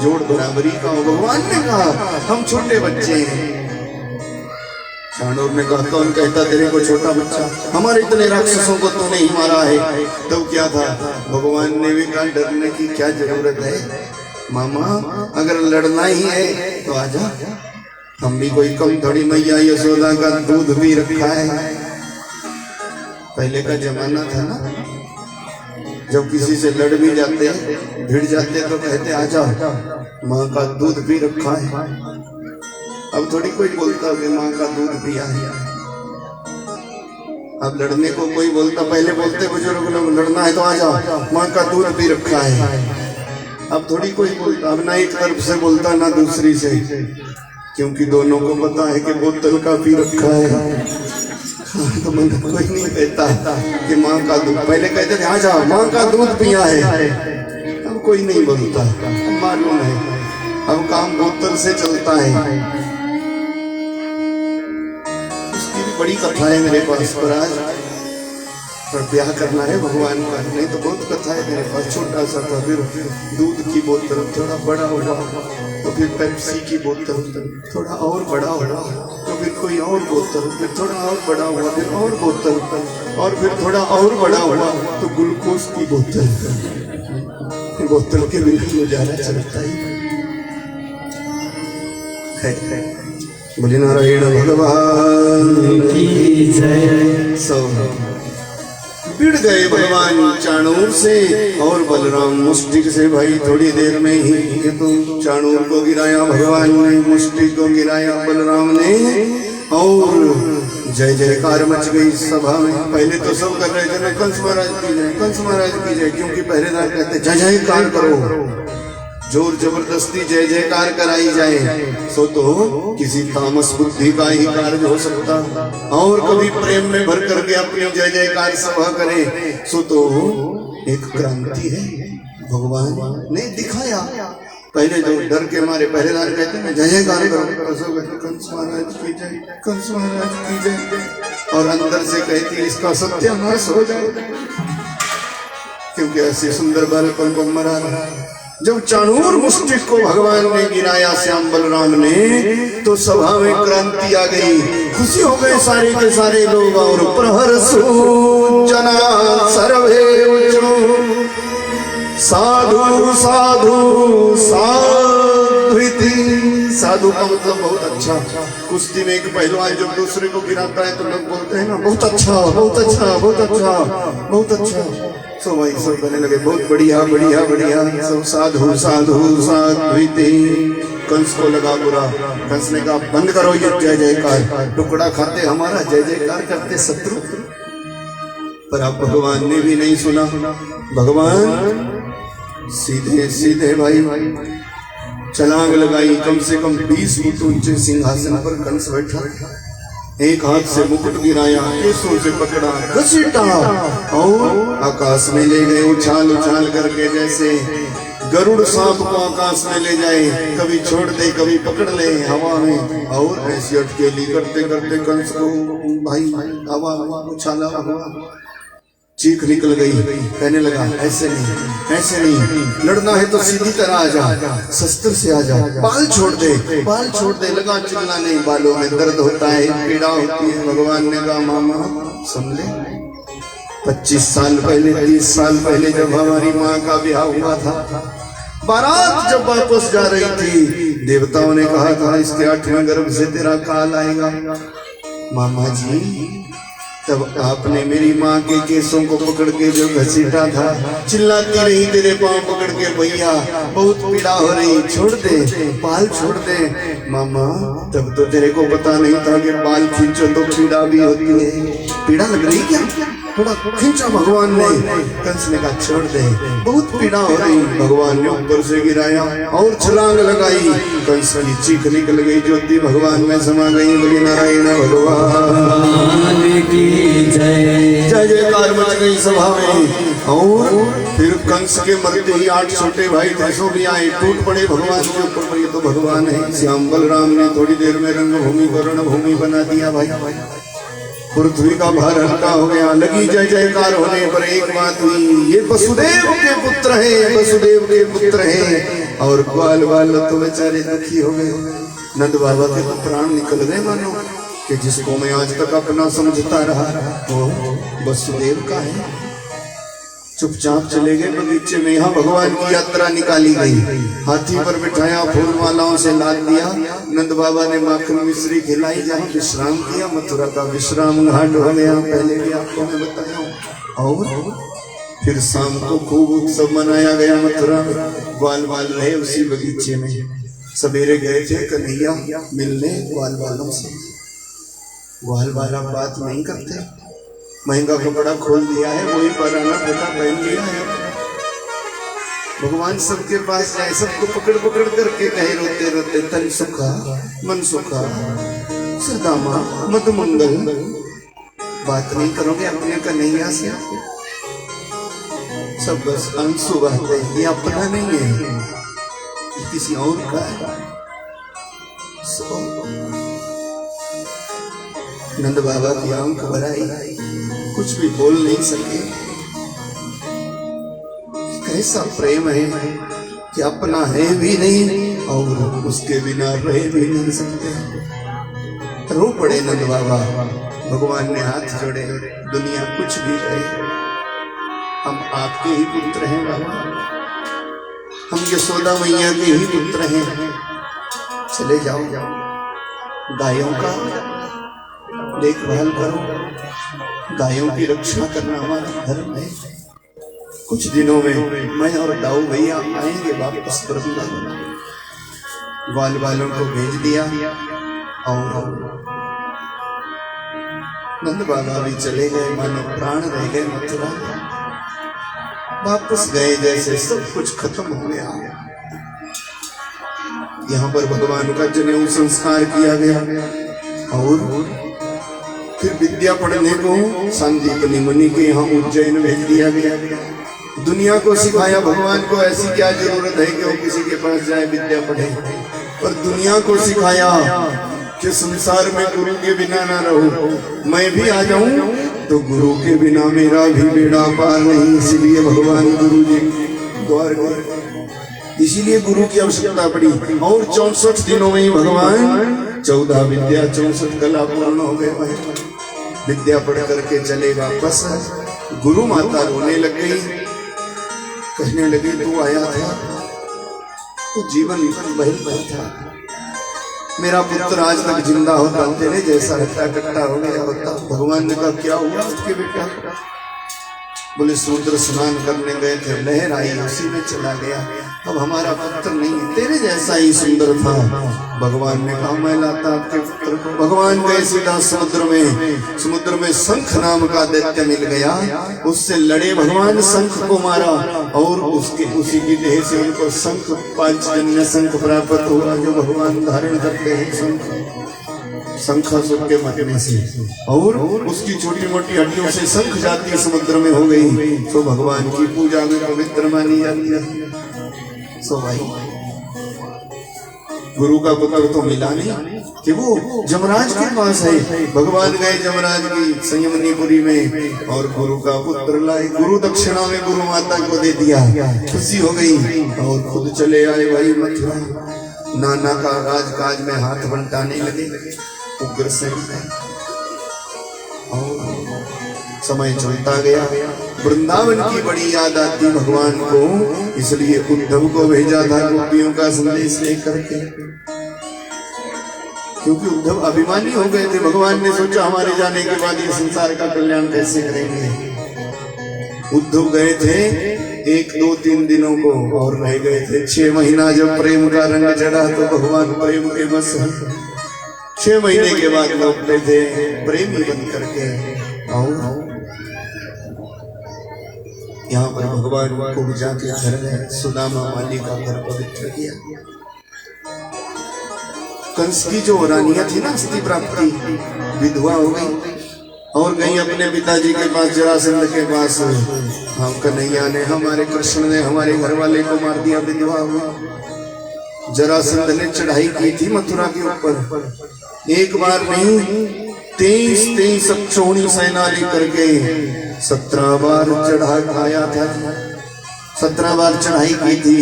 जोड़ बराबरी का हो। भगवान ने कहा हम छोटे बच्चे हैं। चाणूर ने कहा कौन कहता तेरे को छोटा बच्चा, हमारे इतने राक्षसों को तूने ही मारा है। तब क्या था, भगवान ने भी कहा डरने की क्या जरूरत है मामा, अगर लड़ना ही है तो आजा, हम भी कोई कम थोड़ी, मैया यशोदा का दूध भी रखा है। पहले का जमाना था ना, जब किसी से लड़ भी जाते भिड़ जाते तो कहते आजा, माँ का दूध भी रखा है। अब थोड़ी कोई बोलता कि माँ का दूध पिया है। अब लड़ने को कोई बोलता, पहले बोलते बुजुर्ग लोग लड़ना है तो आजा, माँ का दूध भी रखा है। अब थोड़ी कोई बोलता, अब ना एक तरफ से बोलता ना दूसरी से, क्योंकि दोनों को पता है कि बोतल का भी रखा है। तो मन कोई नहीं कहता कि माँ का दूध, पहले कहते थे आजा माँ का दूध पिया है, अब कोई नहीं बोलता, मालूम है अब काम बोतल से चलता है। उसकी भी बड़ी कथा है मेरे पास, पर आज पर ब्याह करना है भगवान का, नहीं तो बहुत कथा है मेरे पास। छोटा सा था, फिर दूध की बोतल, थोड़ा बड़ा हुआ तो फिर पेप्सी की बोतल, थोड़ा और बड़ा हुआ तो फिर कोई और बोतल, फिर थोड़ा और बड़ा हुआ, फिर और बोतल, और फिर थोड़ा और बड़ा हुआ तो ग्लूकोज की बोतल। बोतल के बिना गुजारा चलता ही है। बोले नारायण भगवान की जय। भिड़ गए भगवान चाणूर से और बलराम मुष्टिक से। भाई थोड़ी देर में ही तो चाणूर को गिराया भगवान ने, मुष्टिक को गिराया बलराम ने, और जय जयकार मच गई सभा में। पहले तो सब कर रहे थे ना कंस महाराज की जय, कंस महाराज की जय, क्योंकि पहरेदार कहते जय जयकार करो, जोर जबरदस्ती जय जयकार कराई जाए सो तो किसी तामस बुद्धि का ही कार्य हो सकता, और कभी प्रेम में भर करके अपनी जय जयकार सभा करे सो तो एक क्रांति है भगवान ने दिखाया। पहले जो डर के मारे पहरेदार कहते हैं जय जयकार करो, तो कंस महाराज की जय, कंस महाराज की जय, और अंदर से कहती इसका सत्यानाश हो जाए, क्योंकि ऐसे सुंदर बालकों को मरा रहा। जब चाणूर मुष्टिक को भगवान ने गिराया श्याम बलराम ने, तो सभा में क्रांति आ गई, खुशी हो गए सारे के सारे लोग। और प्रहर्षु जना सर्वे साधु साधु साध्विति। साधु का मतलब बहुत अच्छा। कुश्ती में एक पहलवान जब दूसरे को गिराता है तो लोग बोलते हैं ना बहुत अच्छा बहुत अच्छा बहुत अच्छा बहुत अच्छा। सो भाई सब कहने लगे बहुत बढ़िया बढ़िया बढ़िया, सब साधु साधु साध्विति। कंस को लगा बुरा, कंस ने कहा बंद करो ये जय जयकार, टुकड़ा खाते हमारा, जय जयकार करते शत्रु। पर अब भगवान ने भी नहीं सुना। भगवान सीधे सीधे भाई छलांग लगाई, कम से कम 20 फुट ऊंचे सिंहासन पर कंस बैठा, एक हाथ से मुकुट गिराया, केसों से पकड़ा, घसीटा और आकाश में ले गए उछाल उछाल करके, जैसे गरुड़ सांप को आकाश में ले जाए, कभी छोड़ दे कभी पकड़ ले हवा में, और ऐसी अटकेली करते करते कंस को भाई हवा में उछाला हुआ। चीख निकल गई। कहने लगा ऐसे नहीं, ऐसे नहीं, लड़ना है तो सीधी तरह आ जा, शस्त्र से आ जा, बाल छोड़ दे, बाल छोड़ दे। लगा चिल्लाने, बालों में दर्द होता है, पीड़ा होती है। भगवान ने कहा मामा सुन ले, 25 साल पहले, 30 साल पहले जब हमारी माँ का ब्याह हुआ था, बारात जब वापस जा रही थी, देवताओं ने कहा था इसके 8वें गर्भ से तेरा काल आएगा। मामा जी तब आपने मेरी माँ के केसों को पकड़ के जो घसीटा था, चिल्लाती रही तेरे पाँव पकड़ के, भैया बहुत पीड़ा हो रही, छोड़ दे, बाल छोड़ दे। मामा तब तो तेरे को पता नहीं था कि बाल खींचो तो पीड़ा भी होती है। पीड़ा लग रही क्या? थोड़ा खींचा भगवान ने। कंस ने कहा छोड़ दे, बहुत पीड़ा हो रही। भगवान ने ऊपर से गिराया और छलांग लगाई, कंस की चीख निकल गई, ज्योति भगवान में समा गई। बोले नारायण भगवान की जय। जय जयकार मच गई सभा में। और फिर कंस के मरते ही 8 छोटे भाई थे, सो भी आए, टूट पड़े भगवान के ऊपर। ये तो भगवान है। श्याम बलराम ने थोड़ी देर में रंगभूमि को रणभूमि बना दिया भाई। पृथ्वी का भार हल्का हो गया। लगी जय जयकार होने पर एक बात हुई, ये वसुदेव के पुत्र है, वसुदेव के पुत्र है। और ग्वाल वाल तो बेचारे दुखी हो गए। नंद बाबा के तो प्राण निकल गए मानो कि जिसको मैं आज तक अपना समझता रहा वो वसुदेव का है। चुपचाप चले गए बगीचे में। यहाँ भगवान की यात्रा निकाली गई, हाथी पर बिठाया, फूल मालाओं से लाद दिया। नंद बाबा ने माखन मिश्री खिलाई, जहाँ विश्राम किया। मथुरा का विश्राम घाट हो गया, पहले भी आपको मैं बताया। और फिर शाम को खूब उत्सव मनाया गया मथुरा में। ग्वाल वाल रहे उसी बगीचे में। सवेरे गए थे कन्हैया मिलने ग्वाल वालों से। ग्वाल वाला बात नहीं करते, महंगा कपड़ा खोल दिया है, वही पुराना फोटा पहन लिया है। भगवान सबके पास जाए, सबको पकड़ पकड़ करके कहे रोते रोते, तन सुखा मन सुखा सदामा मद मंगल। बात नहीं करोगे अपने कन्हैया से? सब बस आंसू बहते हैं। ये अपना नहीं है, ये किसी और का है। नंद बाबा की आंख भराई, कुछ भी बोल नहीं सके। कैसा प्रेम है कि अपना है भी नहीं और उसके बिना रह भी नहीं सकते। रो पड़े नंद बाबा। भगवान ने हाथ जोड़े, दुनिया कुछ भी कहे, हम आपके ही पुत्र हैं बाबा, हम यशोदा मैया के ही पुत्र हैं। चले जाओ, गायों का देखभाल करो, गायों की रक्षा करना हमारा धर्म है। कुछ दिनों में मैं और दाऊ भैया आएंगे वापस वृंदावन। ग्वाल वालों को भेज दिया और नंद बाबा भी चले गए, मानो प्राण रह गए मथुरा। वापस गए जैसे सब कुछ खत्म हो गया। यहाँ पर भगवान का जनेऊ संस्कार किया गया और फिर विद्या पढ़ने को संदीपनी मुनि के यहाँ उज्जैन भेज दिया गया। दुनिया को सिखाया भगवान को ऐसी क्या जरूरत है कि वो किसी के पास जाए विद्या पढ़े, पर दुनिया को सिखाया कि संसार में गुरु के बिना ना रहो। मैं भी आ जाऊं तो गुरु के बिना मेरा भी बेड़ा पार नहीं। इसीलिए भगवान गुरु जी द्वार गए, इसीलिए गुरु की आवश्यकता पड़ी। और 64 दिनों में ही भगवान 14 विद्या 64 कला पूर्ण हो गए। विद्या पढ़ करके चले वापस। गुरु माता रोने लग गई, कहने लगी तू आया था तो जीवन बहल था, मेरा पुत्र आज तक जिंदा होता तेरे जैसा हट्टा कट्टा हो गया होता। भगवान ने कहा क्या हुआ उसके बेटा? बोले समुद्र स्नान करने गए थे, लहर आई उसी में चला गया, अब हमारा पुत्र नहीं, तेरे जैसा ही सुंदर था। भगवान ने कहा मैं लाता आपके पुत्र को। भगवान गए सीधा समुद्र में शंख नाम का दैत्य मिल गया, उससे लड़े भगवान, शंख को मारा और उसी की देह से उनको शंख, पांचजन्य शंख प्राप्त हुआ जो भगवान धारण करते हैं। शंखासुर के मरने से और उसकी छोटी मोटी हड्डियों से शंख जाति समुद्र में हो गई, तो भगवान की पूजा में पवित्र मानी जाती है। सो भाई गुरु का पुत्र तो मिला नहीं कि वो जमराज के पास है। भगवान गए जमराज की संयमनीपुरी में और गुरु का पुत्र लाए। गुरु दक्षिणा में गुरु माता को दे दिया, खुशी हो गई और खुद चले आए भाई मथुरा। नाना का राजकाज में हाथ बंटाने लगे उग्र से और समय चलता गया। वृंदावन की बड़ी याद आती भगवान को, इसलिए उद्धव को भेजा था गोपियों का संदेश लेकर के, क्योंकि उद्धव अभिमानी हो गए थे। भगवान ने सोचा हमारे जाने के बाद ये संसार का कल्याण कैसे करेंगे। उद्धव गए थे 1, 2, 3 दिनों को और रह गए थे 6 महीना। जब प्रेम का रंग चढ़ा तो भगवान प्रेम के बस 6 महीने के बाद लौटते थे प्रेमी बन करके। और यहाँ पर भगवान को जाके घर गए, सुदामा माली का घर पवित्र किया। कंस की जो रानियां थी ना स्त्री प्राप्ति, विधवा हो गई और गई अपने पिताजी के पास, जरासंध के पास। हम कन्हैया ने, हमारे कृष्ण ने हमारे घर वाले को मार दिया, विधवा हुआ। जरासंध ने चढ़ाई की थी मथुरा के ऊपर, एक बार नहीं 23 अक्षौणी सेना लेकर के 17 बार चढ़ा आया था। 17 बार चढ़ाई की थी।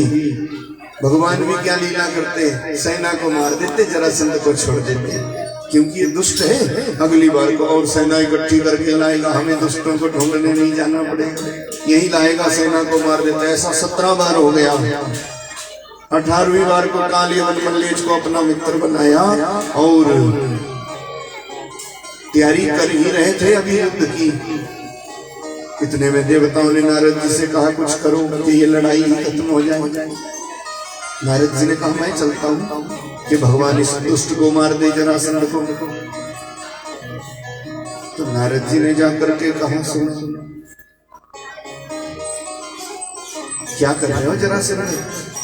भगवान भी क्या लीला करते, सेना को मार देते, जरासंध को छोड़ देते, क्योंकि ये दुष्ट है। अगली बार को और सेना इकट्ठी करके लाएगा, हमें दुष्टों को ढूंढने नहीं जाना पड़ेगा, यही लाएगा, सेना को मार देता। ऐसा 17 बार हो गया। 18वीं बार को काली मल्लेश को अपना मित्र बनाया और तैयारी कर ही रहे थे अभी युद्ध की। इतने में देवताओं ने नारद जी से कहा कुछ करो कि ये लड़ाई खत्म हो जाए। नारद जी ने कहा मैं चलता हूँ कि भगवान इस दुष्ट को मार दे, जरासंध को। तो नारद जी ने जाकर के कहा सुनो, क्या कर रहे हो जरासंध?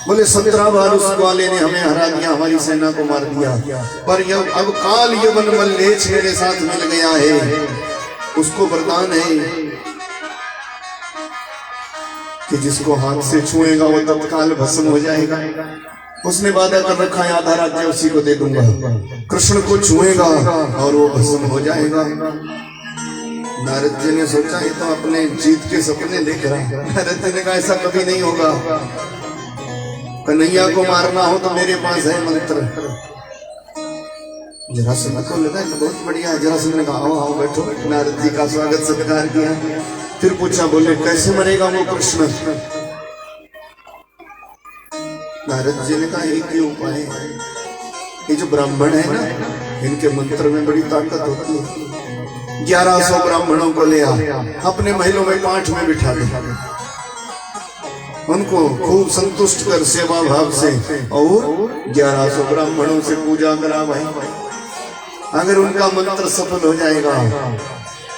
बोले 17 बार उस ग्वाले ने हमें हरा दिया, हमारी सेना को मार दिया, पर अब काल यवन मल्लेश मेरे साथ मिल गया है। उसको वरदान है कि जिसको हाथ से छुएगा वो तत्काल भस्म हो जाएगा। उसने वादा कर रखा है आधा राज्य उसी को दे दूंगा। कृष्ण को छुएगा और वो भस्म हो जाएगा। नारद जी ने सोचा ये तो अपने जीत के सपने देख रहा है। नारद जी ने कहा ऐसा कभी नहीं होगा, कन्हैया को मारना हो तो मेरे पास है मंत्र। जरासंध को लगा तो बहुत बढ़िया है। जरासंध ने कहा आओ आओ बैठो। नारद जी का स्वागत सत्कार किया। फिर पूछा, बोले कैसे मरेगा वो कृष्ण? नारद जी ने कहा एक ही उपाय है, ये जो ब्राह्मण है ना, इनके मंत्र में बड़ी ताकत होती है। 1100 ब्राह्मणों को ले आ, अपने महलों में पाठ में बिठा दे, उनको खूब संतुष्ट कर सेवा भाव से, और 1100 ब्राह्मणों से पूजा करा भाई। अगर उनका मंत्र सफल हो जाएगा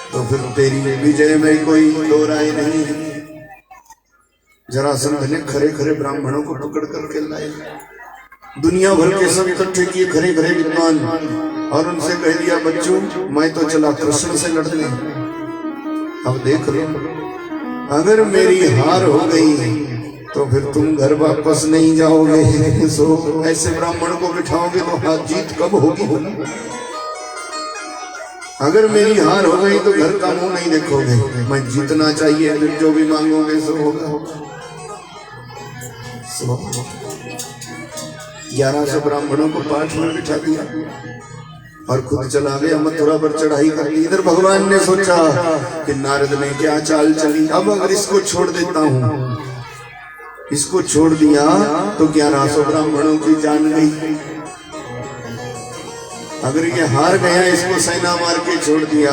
तो फिर तेरी विजय में कोई दो राय नहीं है। जरासंध ने खरे खरे ब्राह्मणों को पकड़ करके लाए, दुनिया भर के सब इकट्ठे किए खरे खरे विद्वान, और उनसे कह दिया बच्चों मैं तो चला कृष्ण से लड़ने, अब देख लो अगर मेरी हार हो गई तो फिर तुम घर वापस नहीं जाओगे। सो ऐसे ब्राह्मण को बिठाओगे तो हाथ जीत कब होगी? अगर मेरी हार हो गई तो घर का मुंह नहीं देखोगे। मैं जीतना चाहिए, फिर जो भी मांगोगे सो होगा। 1100 ब्राह्मणों को पाठ में बिठा दिया और खुद चला गया मथुरा पर चढ़ाई कर ली। इधर भगवान ने सोचा कि नारद ने क्या चाल चली, अब अगर इसको छोड़ देता हूँ, इसको छोड़ दिया तो 1100 ब्राह्मणों की जान गई। अगर ये हार गया, इसको सेना मार के छोड़ दिया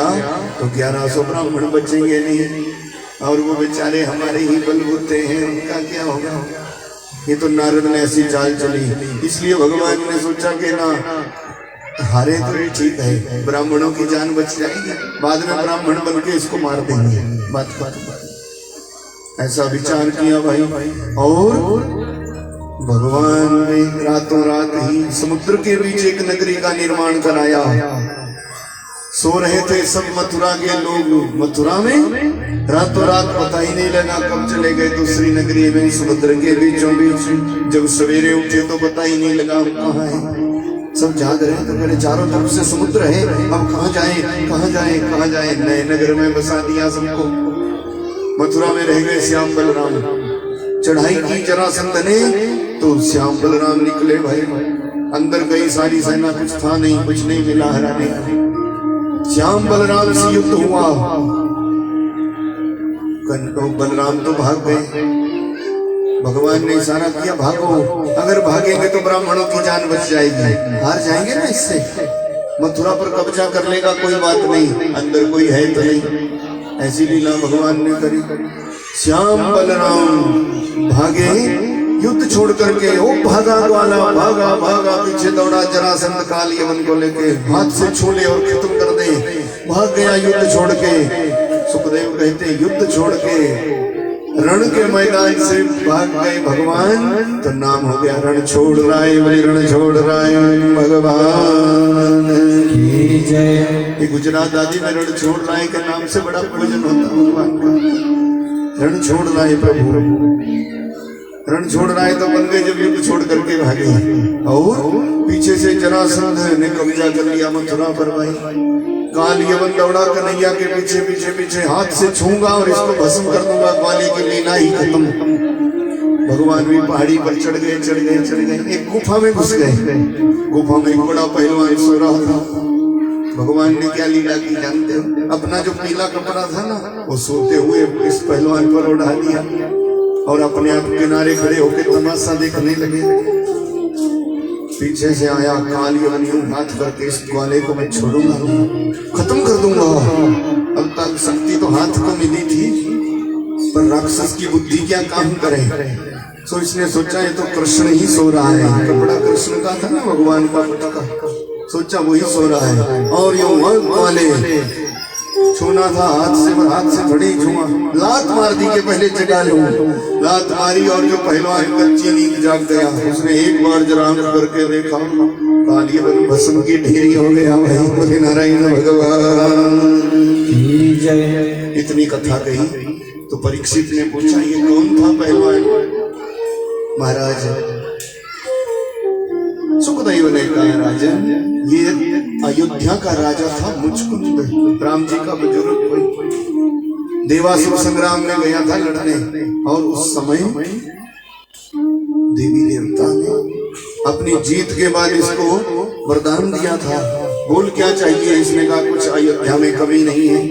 तो 1100 ब्राह्मण बचेंगे नहीं, और वो बेचारे हमारे ही बलबूते हैं, उनका क्या होगा? ये तो नारद ने ऐसी चाल चली। इसलिए भगवान ने सोचा कि ना हारे तो ये ठीक है, ब्राह्मणों की जान बच जाएगी, बाद में ब्राह्मण बन के इसको मार देंगे। बात ऐसा विचार किया भाई, और भगवान ने रातों रात ही समुद्र के बीच एक नगरी का निर्माण कराया। सो रहे थे सब मथुरा के लोग मथुरा में, रातों रात पता ही नहीं लगा कब चले गए दूसरी नगरी में समुद्र के बीचों बीच। जब सवेरे उठे तो पता ही नहीं लगा कहाँ है। सब जाग रहे तो मेरे चारों तरफ से समुद्र है, अब कहाँ जाए कहाँ जाए कहाँ जाए। नए नगर में बसा दिया सबको। मथुरा में रह गए श्याम बलराम। चढ़ाई की जरासंध ने तो श्याम बलराम निकले भाई। अंदर गई सारी सेना, कुछ था नहीं, कुछ नहीं मिला हराने। श्याम बलराम से युद्ध हुआ। बलराम तो भाग गए। भगवान ने इशारा किया भागो, अगर भागेंगे तो ब्राह्मणों की जान बच जाएगी। हार जाएंगे ना इससे। मथुरा पर कब्जा कर लेगा कोई बात नहीं, अंदर कोई है तो नहीं। ऐसी लीला भगवान ने करी। श्याम बलराम भागे युद्ध छोड़ करके। ओ भागा ग्वाला, भागा भागा, पीछे दौड़ा जरासंध काल यवन को लेके, हाथ से छूले और खत्म कर दे। भाग गया युद्ध छोड़ के। सुखदेव कहते युद्ध छोड़ के रण के मैदान से भाग गए भगवान, तो नाम हो गया रण छोड़ राय। बोले रण छोड़ राय भगवान की जय। ये गुजरात आदि में रण छोड़ राय के नाम से बड़ा पूजन होता भगवान का। रण छोड़ राय प्रभु, रण छोड़ रहा है तो बन गए जब युद्ध छोड़ करके भागे। और पीछे से जरासंध ने कब्जा कर लिया मथुरा पर भाई। काल यवन दौड़ा कन्हैया के पीछे पीछे पीछे, हाथ से छूंगा और इसको भस्म कर दूंगा, ग्वाली की लीला ही खत्म। भगवान भी पहाड़ी पर चढ़ गए चढ़ गए चढ़ गए, एक गुफा में घुस गए। गुफा में एक बड़ा पहलवान सो रहा था। भगवान ने क्या लीला की जानते हो? अपना जो पीला कपड़ा था ना, वो सोते हुए इस पहलवान पर उड़ा दिया और अपने आप किनारे खड़े होकर तमाशा देखने लगे। पीछे से आया काल यवन, यूं हाथ करके इस ग्वाले को मैं छोड़ूंगा, खत्म कर दूंगा। अब तक शक्ति तो हाथ को मिली थी, पर राक्षस की बुद्धि क्या काम करे। सो इसने सोचा ये तो कृष्ण ही सो रहा है। कपड़ा कृष्ण का था ना, भगवान का पटका, सोचा वही सो रहा है। और यूं ग्वाले छूना था हाथ से बड़ी छुआ, लात मार दी के पहले जगा लूं। लात मारी और जो पहलवान कच्ची नींद जाग गया। उसने एक बार जरा करके देखा, काली बन भस्म की ढेरी हो गया। बोले नारायण भगवान की जय। इतनी कथा कही तो परीक्षित ने पूछा ये कौन था पहलवान? महाराज सुखदेव ने कहा राजन ये अयोध्या का राजा था मुचकुंद, राम जी का बुजुर्ग कोई। देवासुर संग्राम में गया था लड़ने, और उस समय देवी देवता ने अपनी जीत के बाद इसको वरदान दिया था। बोल क्या चाहिए? इसने कहा कुछ अयोध्या में कमी नहीं है।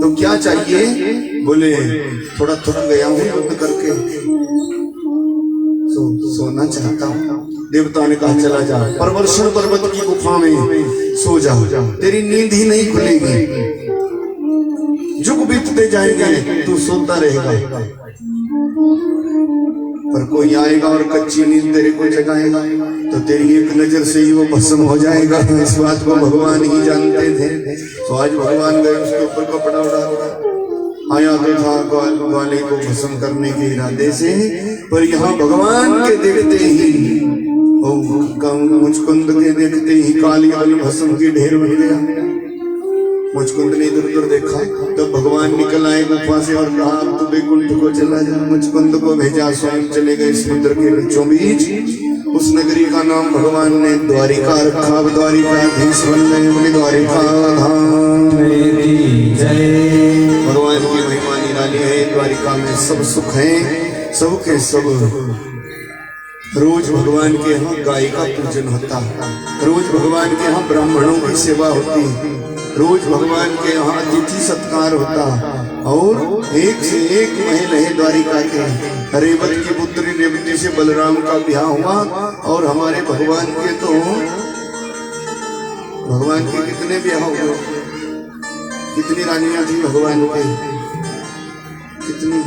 तो क्या चाहिए? बोले थोड़ा थक गया हूँ युद्ध करके, सोना चाहता हूँ। देवता ने कहा चला जा, परवर्षण पर्वत की गुफा में सो जा, तेरी नींद ही नहीं खुलेगी। जुग बीतते जाएंगे तू सोता रहेगा, पर कोई आएगा और कच्ची नींद तेरे को जगाएगा तो तेरी एक नजर से ही वो भस्म हो जाएगा। इस बात को भगवान ही जानते थे। तो आज भगवान गए उसके ऊपर कपड़ा उड़ा आया तो था ग्वाले को भस्म करने के इरादे से, पर यहाँ भगवान के देखते ही मुचकुंद के देखते ही काली भस्म की ढेर बन गया। मुचकुंद ने इधर उधर देखा, तब भगवान निकल आए गुफा से और कहा अब तो वैकुंठ को चला जा। मुचकुंद को भेजा, स्वयं चले गए समुद्र के बीचों बीच। उस नगरी का नाम भगवान ने द्वारिका रखा। द्वारिकाधीश बन गए, बोले द्वारिका धाम की जय। भगवान की महिमा निराली है। द्वारिका में सब सुख है, सबके सब। रोज भगवान के यहाँ गाय का पूजन होता, रोज भगवान के यहाँ ब्राह्मणों की सेवा होती, रोज भगवान के यहाँ अतिथि सत्कार होता। और एक से एक महल है द्वारिका के। रेवत की पुत्री रेवती से बलराम का ब्याह हुआ। और हमारे भगवान के तो भगवान के कितने ब्याह हुए, कितनी रानियां थी भगवान के? कितनी?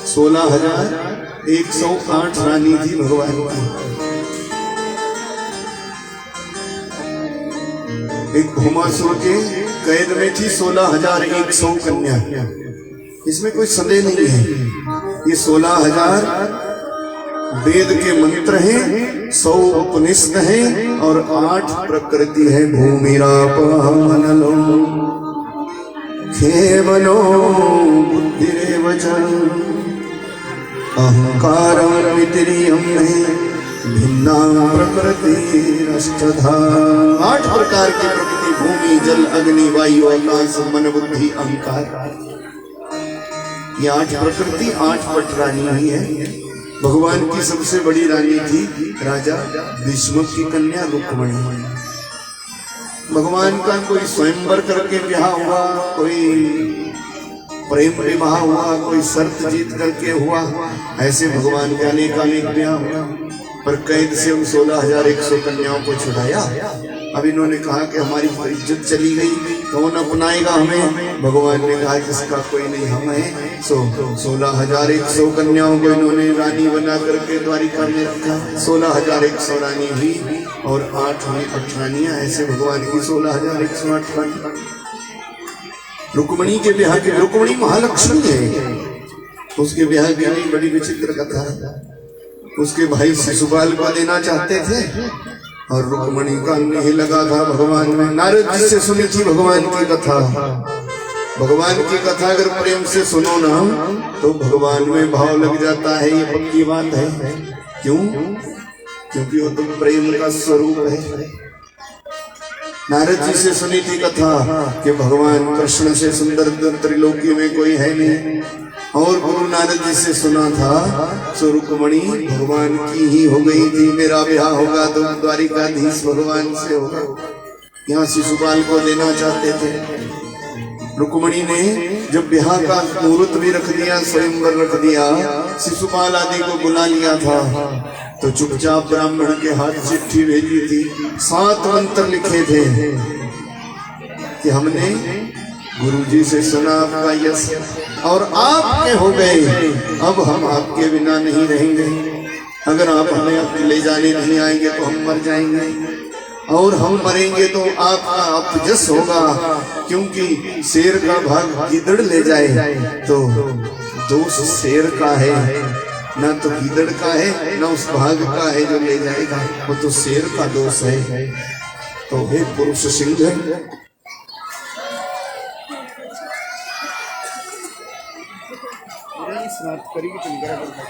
16,108 रानी थी भगवान की। एक भूमासुर के कैद में थी 16,100 कन्या। इसमें कोई संदेह नहीं है। ये 16,000 वेद के मंत्र हैं, 100 उपनिषद हैं और 8 प्रकृति है। भूमिरापानलो केवलो बुद्धिरेव च अहंकारं वितरियं भिन्ना प्रकृतिरष्टधा। 8 प्रकार की प्रकृति, भूमि जल अग्नि वायु आकाश मन बुद्धि अहंकार। ये 8 प्रकृति 8 पट रानी ही है। भगवान की सबसे बड़ी रानी थी राजा भीष्म की कन्या रुक्मिणी। भगवान का कोई स्वयंवर करके ब्याह हुआ, कोई प्रेम विवाह हुआ, कोई शर्त जीत करके हुआ, ऐसे भगवान के अनेक ब्याह हुआ। पर कैद से उन 16,100 कन्याओं को छुड़ाया। अब इन्होंने कहा कि हमारी इज्जत चली गई, कौन अपनाएगा हमें? भगवान ने कहा जिसका कोई नहीं हम है। 16,100 कन्याओं को इन्होंने रानी बना करके द्वारिका में रखा। 16,100 रानी हुई और 8 हुई पटरानियां। ऐसे भगवान की 16,108 रानी। रुक्मिणी के ब्याह के, रुक्मिणी महालक्ष्मी है, उसके ब्याह की बड़ी विचित्र कथा है। उसके भाई शिशुपाल को देना चाहते थे और रुक्मिणी का नहीं लगा था भगवान में। नारद जी से सुनी थी भगवान की कथा। भगवान की कथा अगर प्रेम से सुनो ना तो भगवान में भाव लग जाता है, ये पक्की बात है। क्यों? क्योंकि वो तो प्रेम का स्वरूप है। नारद जी से सुनी थी कथा कि भगवान कृष्ण से सुंदर त्रिलोकी में कोई है नहीं। और गुरु नारद जी से सुना था सो रुक्मिणी भगवान की ही हो गई थी। मेरा ब्याह होगा तो द्वारिकाधीश भगवान से होगा। यहाँ शिशुपाल को देना चाहते थे। रुक्मिणी ने जब ब्याह का मुहूर्त भी रख दिया, स्वयंवर रख दिया, शिशुपाल आदि को बुला लिया था, तो चुपचाप ब्राह्मण के हाथ चिट्ठी भेजी थी। 7 मंत्र लिखे थे कि हमने गुरुजी से सुना आपका यश और आपके हो गए, अब हम आपके बिना नहीं रहेंगे। अगर आप हमें ले जाने नहीं आएंगे तो हम मर जाएंगे, और हम मरेंगे तो आपका अपजस होगा, क्योंकि शेर का भाग गीदड़ ले जाए तो दोष शेर का है, ना तो गीदड़ का है, ना उस भाग का है जो ले जाएगा, वो तो शेर का दोष है। तो हे पुरुष सिंह, स्नात करेगी तो निकरा करता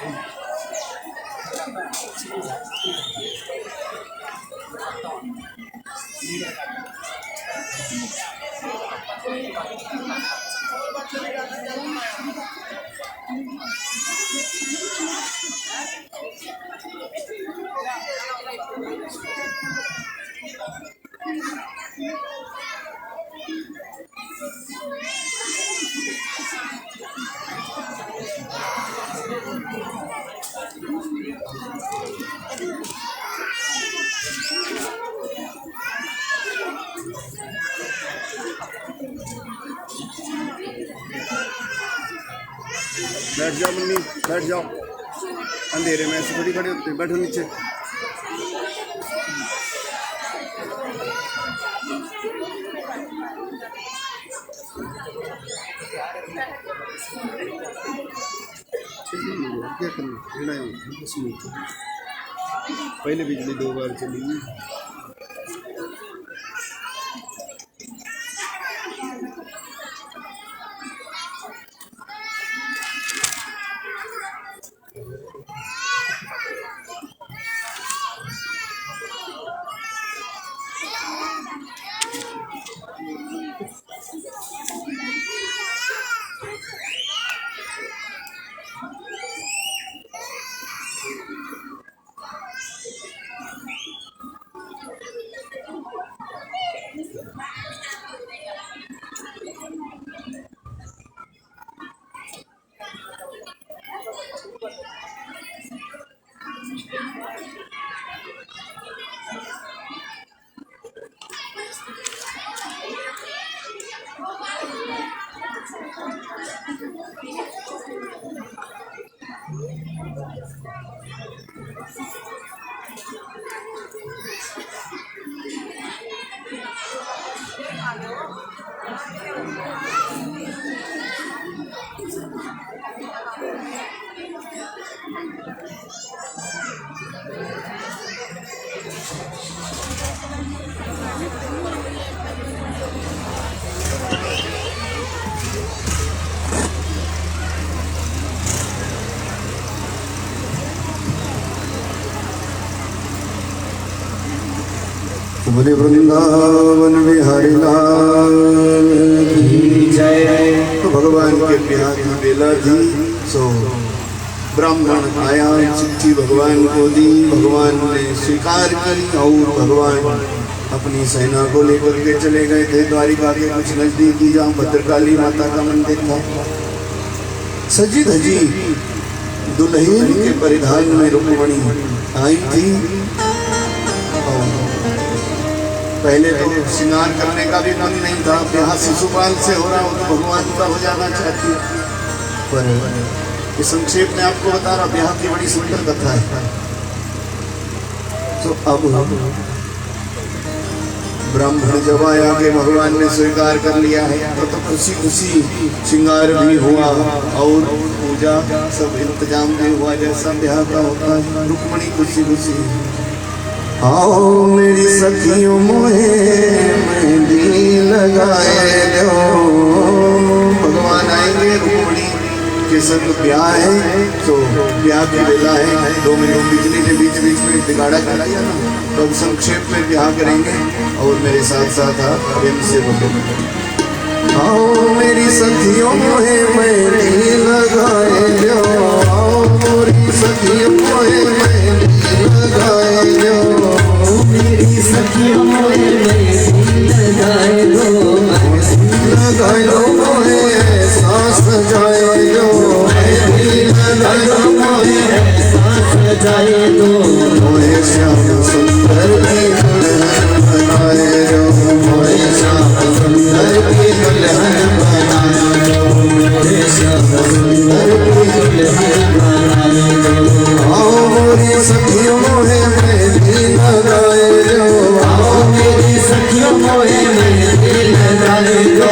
बैठ जाओ मम्मी, बैठ जाओ। अंधेरे में ऐसे थोड़ी खड़े होते, बैठो नीचे। क्या करना पहले बिजली 2 बार चली। बोले वृंदावन बिहारी लाल की जय। तो भगवान के ब्याह की बेला थी, सो ब्राह्मण आया, चिट्ठी भगवान को दी, भगवान ने स्वीकार की और भगवान अपनी सेना को लेकर के चले गए थे द्वारिका के कुछ नजदीक, जहाँ भद्रकाली माता का मंदिर था। सजी धजी दुल्हन के परिधान में रुक्मणी आई थी। पहले तो श्रृंगार करने का भी मन नहीं था, ब्याह शिशुपाल से हो रहा हो तो भगवान का हो जाना चाहती, पर ये संक्षेप में आपको बता रहा, ब्याह की बड़ी सुंदर कथा है। तो अब ब्राह्मण जब आया के भगवान ने स्वीकार कर लिया है, तो खुशी खुशी श्रृंगार भी हुआ और पूजा सब इंतजाम भी हुआ जैसा ब्याह का होता है। रुक्मणी खुशी खुशी आओ मेरी सखियों मोहे मेहंदी लगाए दो। भगवान आएंगे, रुक्मणी के संग ब्याह है, तो ब्याह की बेला है। 2 मिनट बिजली के बीच बीच में बिगाड़ा कर लिया ना, तो अब संक्षेप में ब्याह करेंगे और मेरे साथ साथ आप प्रेम से बोलो। आओ मेरी सखियों मोहे मेहंदी लगाए दो, आओ मेरी सखियों मोहे मेहंदी लगाए दो, मेरी सखियों मोहे मेहंदी लगाए दो, लगाए दो मोहे ऐसा सजाए दो, मेहंदी लगाए दो मोहे ऐसा सजाए दो, मोहे श्याम सुंदर की दुल्हन बनाए दो, मोहे श्याम सुंदर की दुल्हन बनाए दो, मोहे श्याम सुंदर की दुल्हन बनाए दो। आओ मेरी सखियों मोहे मेहंदी लगाए दो, आओ मेरी सखियों मोहे मेहंदी लगाए दो,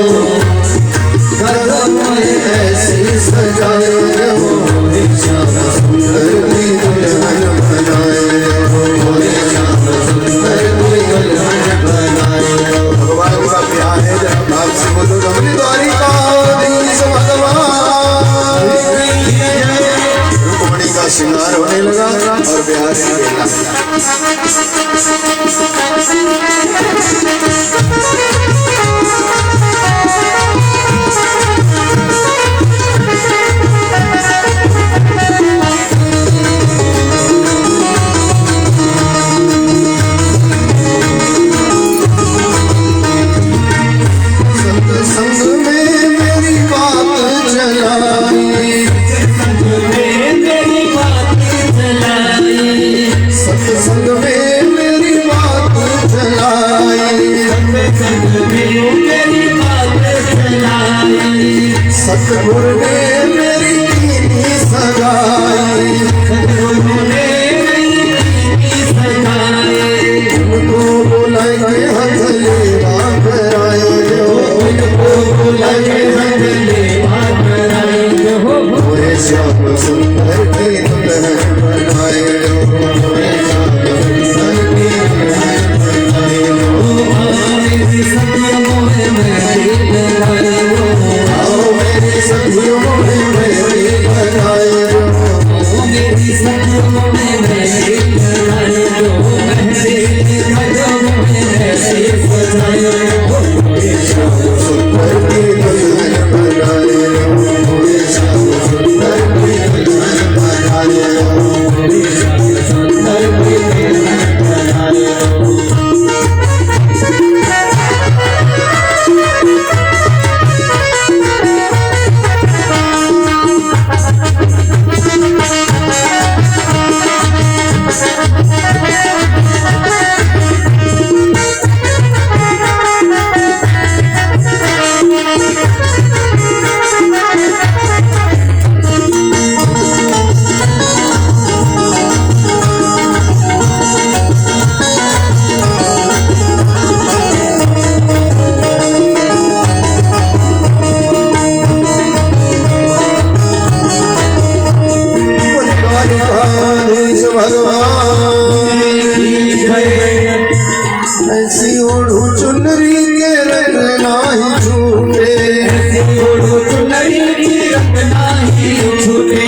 कदम मोहे ऐसी सजाए दो, मोहे श्याम सुंदर की दुल्हन बनाए दो, मोहे श्याम सुंदर की दुल्हन बनाए दो। भगवान का ब्याह है, जब भाव से बोलो रमणी द्वारिकाधीश भगवान। रुक्मणी का श्रृंगार होने लगा और ब्याह की बेला। सत्संग में मेरी बात चलाई, सत्संग में मेरी बात चलाई, सतगुरु ने मेरी कीनी सगाई, उनको बुलाए हथले कराए दो, उनको बुलाए हथले कराए दो, मोहे श्याम सुंदर की दुल्हन बनाए दो, मोहे श्याम सुंदर की दुल्हन बनाए दो। मेरी सखियों मोहे मेहंदी लगाए दो, आओ मेरी सखियों मोहे मेहंदी लगाए दो, मेरी सखियों मोहे मेहंदी लगाए दो, मेहंदी लगाए दो मोहे ऐसी सजाए दो, मोहे श्याम सुंदर की दुल्हन बनाए दो, मोहे श्याम सुंदर की दुल्हन बनाए दो। ओढ़ो चुनरी की रंग नाही छूटे,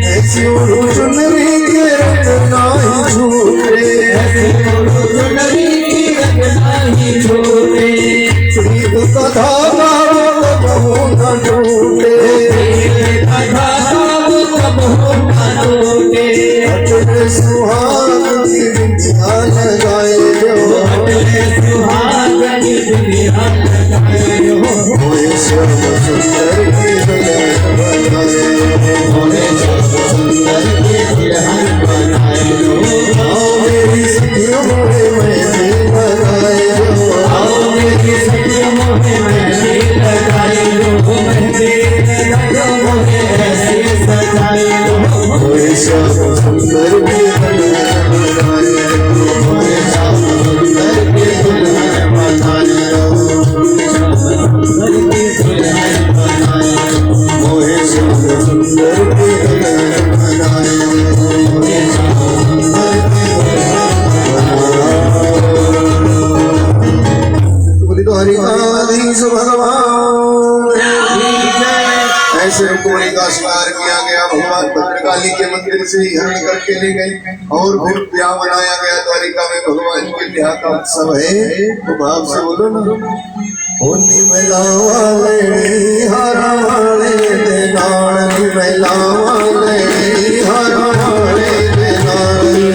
ऐसे ओढ़ो चुनरी के रंग नाही छूटे, ऐसे ओढ़ो चुनरी की रंग नाही छूटे। प्रीत का धागा कबहू न टूटे, प्रीत का धागा कबहू न टूटे। अटले सुहाग की बिंदिया लगाए हो, अटले सुहाग की बिंदिया लगाए हो। मोहे श्याम सुंदर की दुल्हन बनाए हो, मोहे श्याम सुंदर की दुल्हन बनाए हो। आओ मेरी सखियों मोहे मेहंदी लगाए हो, आओ मेरी सखियों मोहे मेहंदी लगाए हो। मेहंदी लगाओ मोहे ऐसे सजाए हो। मोहे श्याम सुंदर की दुल्हन बनाए हो, मोहे श्याम सुंदर की दुल्हन बनाए हो। सुंदर की दुल्हन बनाए हो। मोहे श्याम सुंदर की दुल्हन बनाए हो, मोहे श्याम सुंदर की द्वारिकाधीश भगवान ऐसे रुक्मिणी का शिकार किया गया। भगवान भद्रकाली के मंदिर से ही हरण करके ले गए और फिर ब्याह बनाया गया। द्वारिका में भगवान के ब्याह का उत्सव है। तो भाव से बोलो ना, होली महिला वाले हरा वाले दे नानी महिला वाले हरा वाले दे नानी।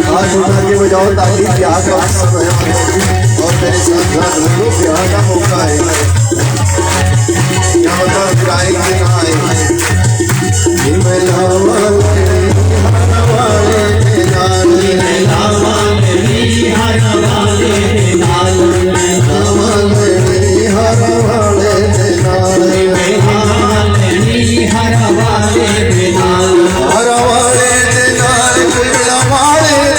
हाथ उठा के बजाओ ताकि ब्याह का उत्सव है और मेरे साथ साथ बोलो ब्याह का मौका है। क्या बताओ गाय के नहाए महिला वाले हरा वाले दे नानी, महिला वाले हरा वाले नानी, हरा वाले हरा वाले दे नानी, हरा वाले नानी, हरा वाले दे नानी, कुल्ला वाले दे नानी,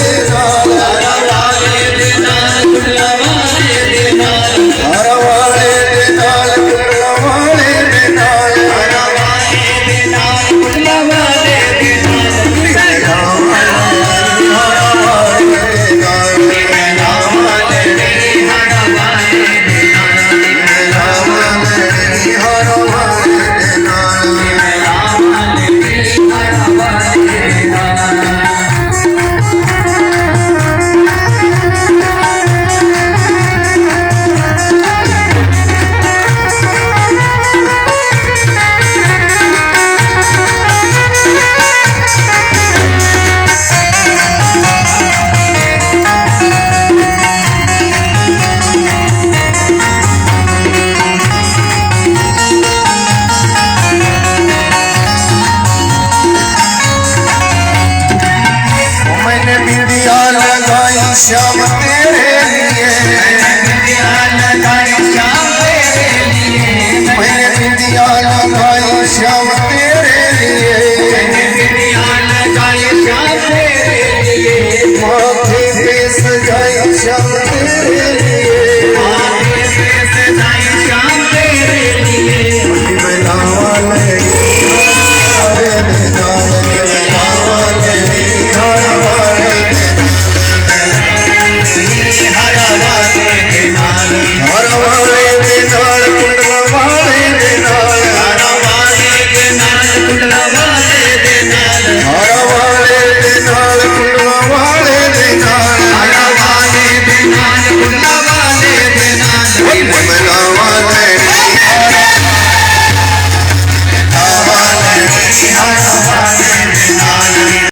हरा वाले नानी, कुल्ला वाले नानी, हरा वाले दे नानी, कुल्ला वाले दे नानी, हरा वाले नानी, कुल्ला वाले श्याम तेरे लिए, बिंदिया लगाई श्याम तेरे लिए, मैंने बिंदिया लगाई श्याम तेरे लिए, बिंदिया लगाई श्याम तेरे लिए, माथे पे सजाई श्याम तेरे लिए,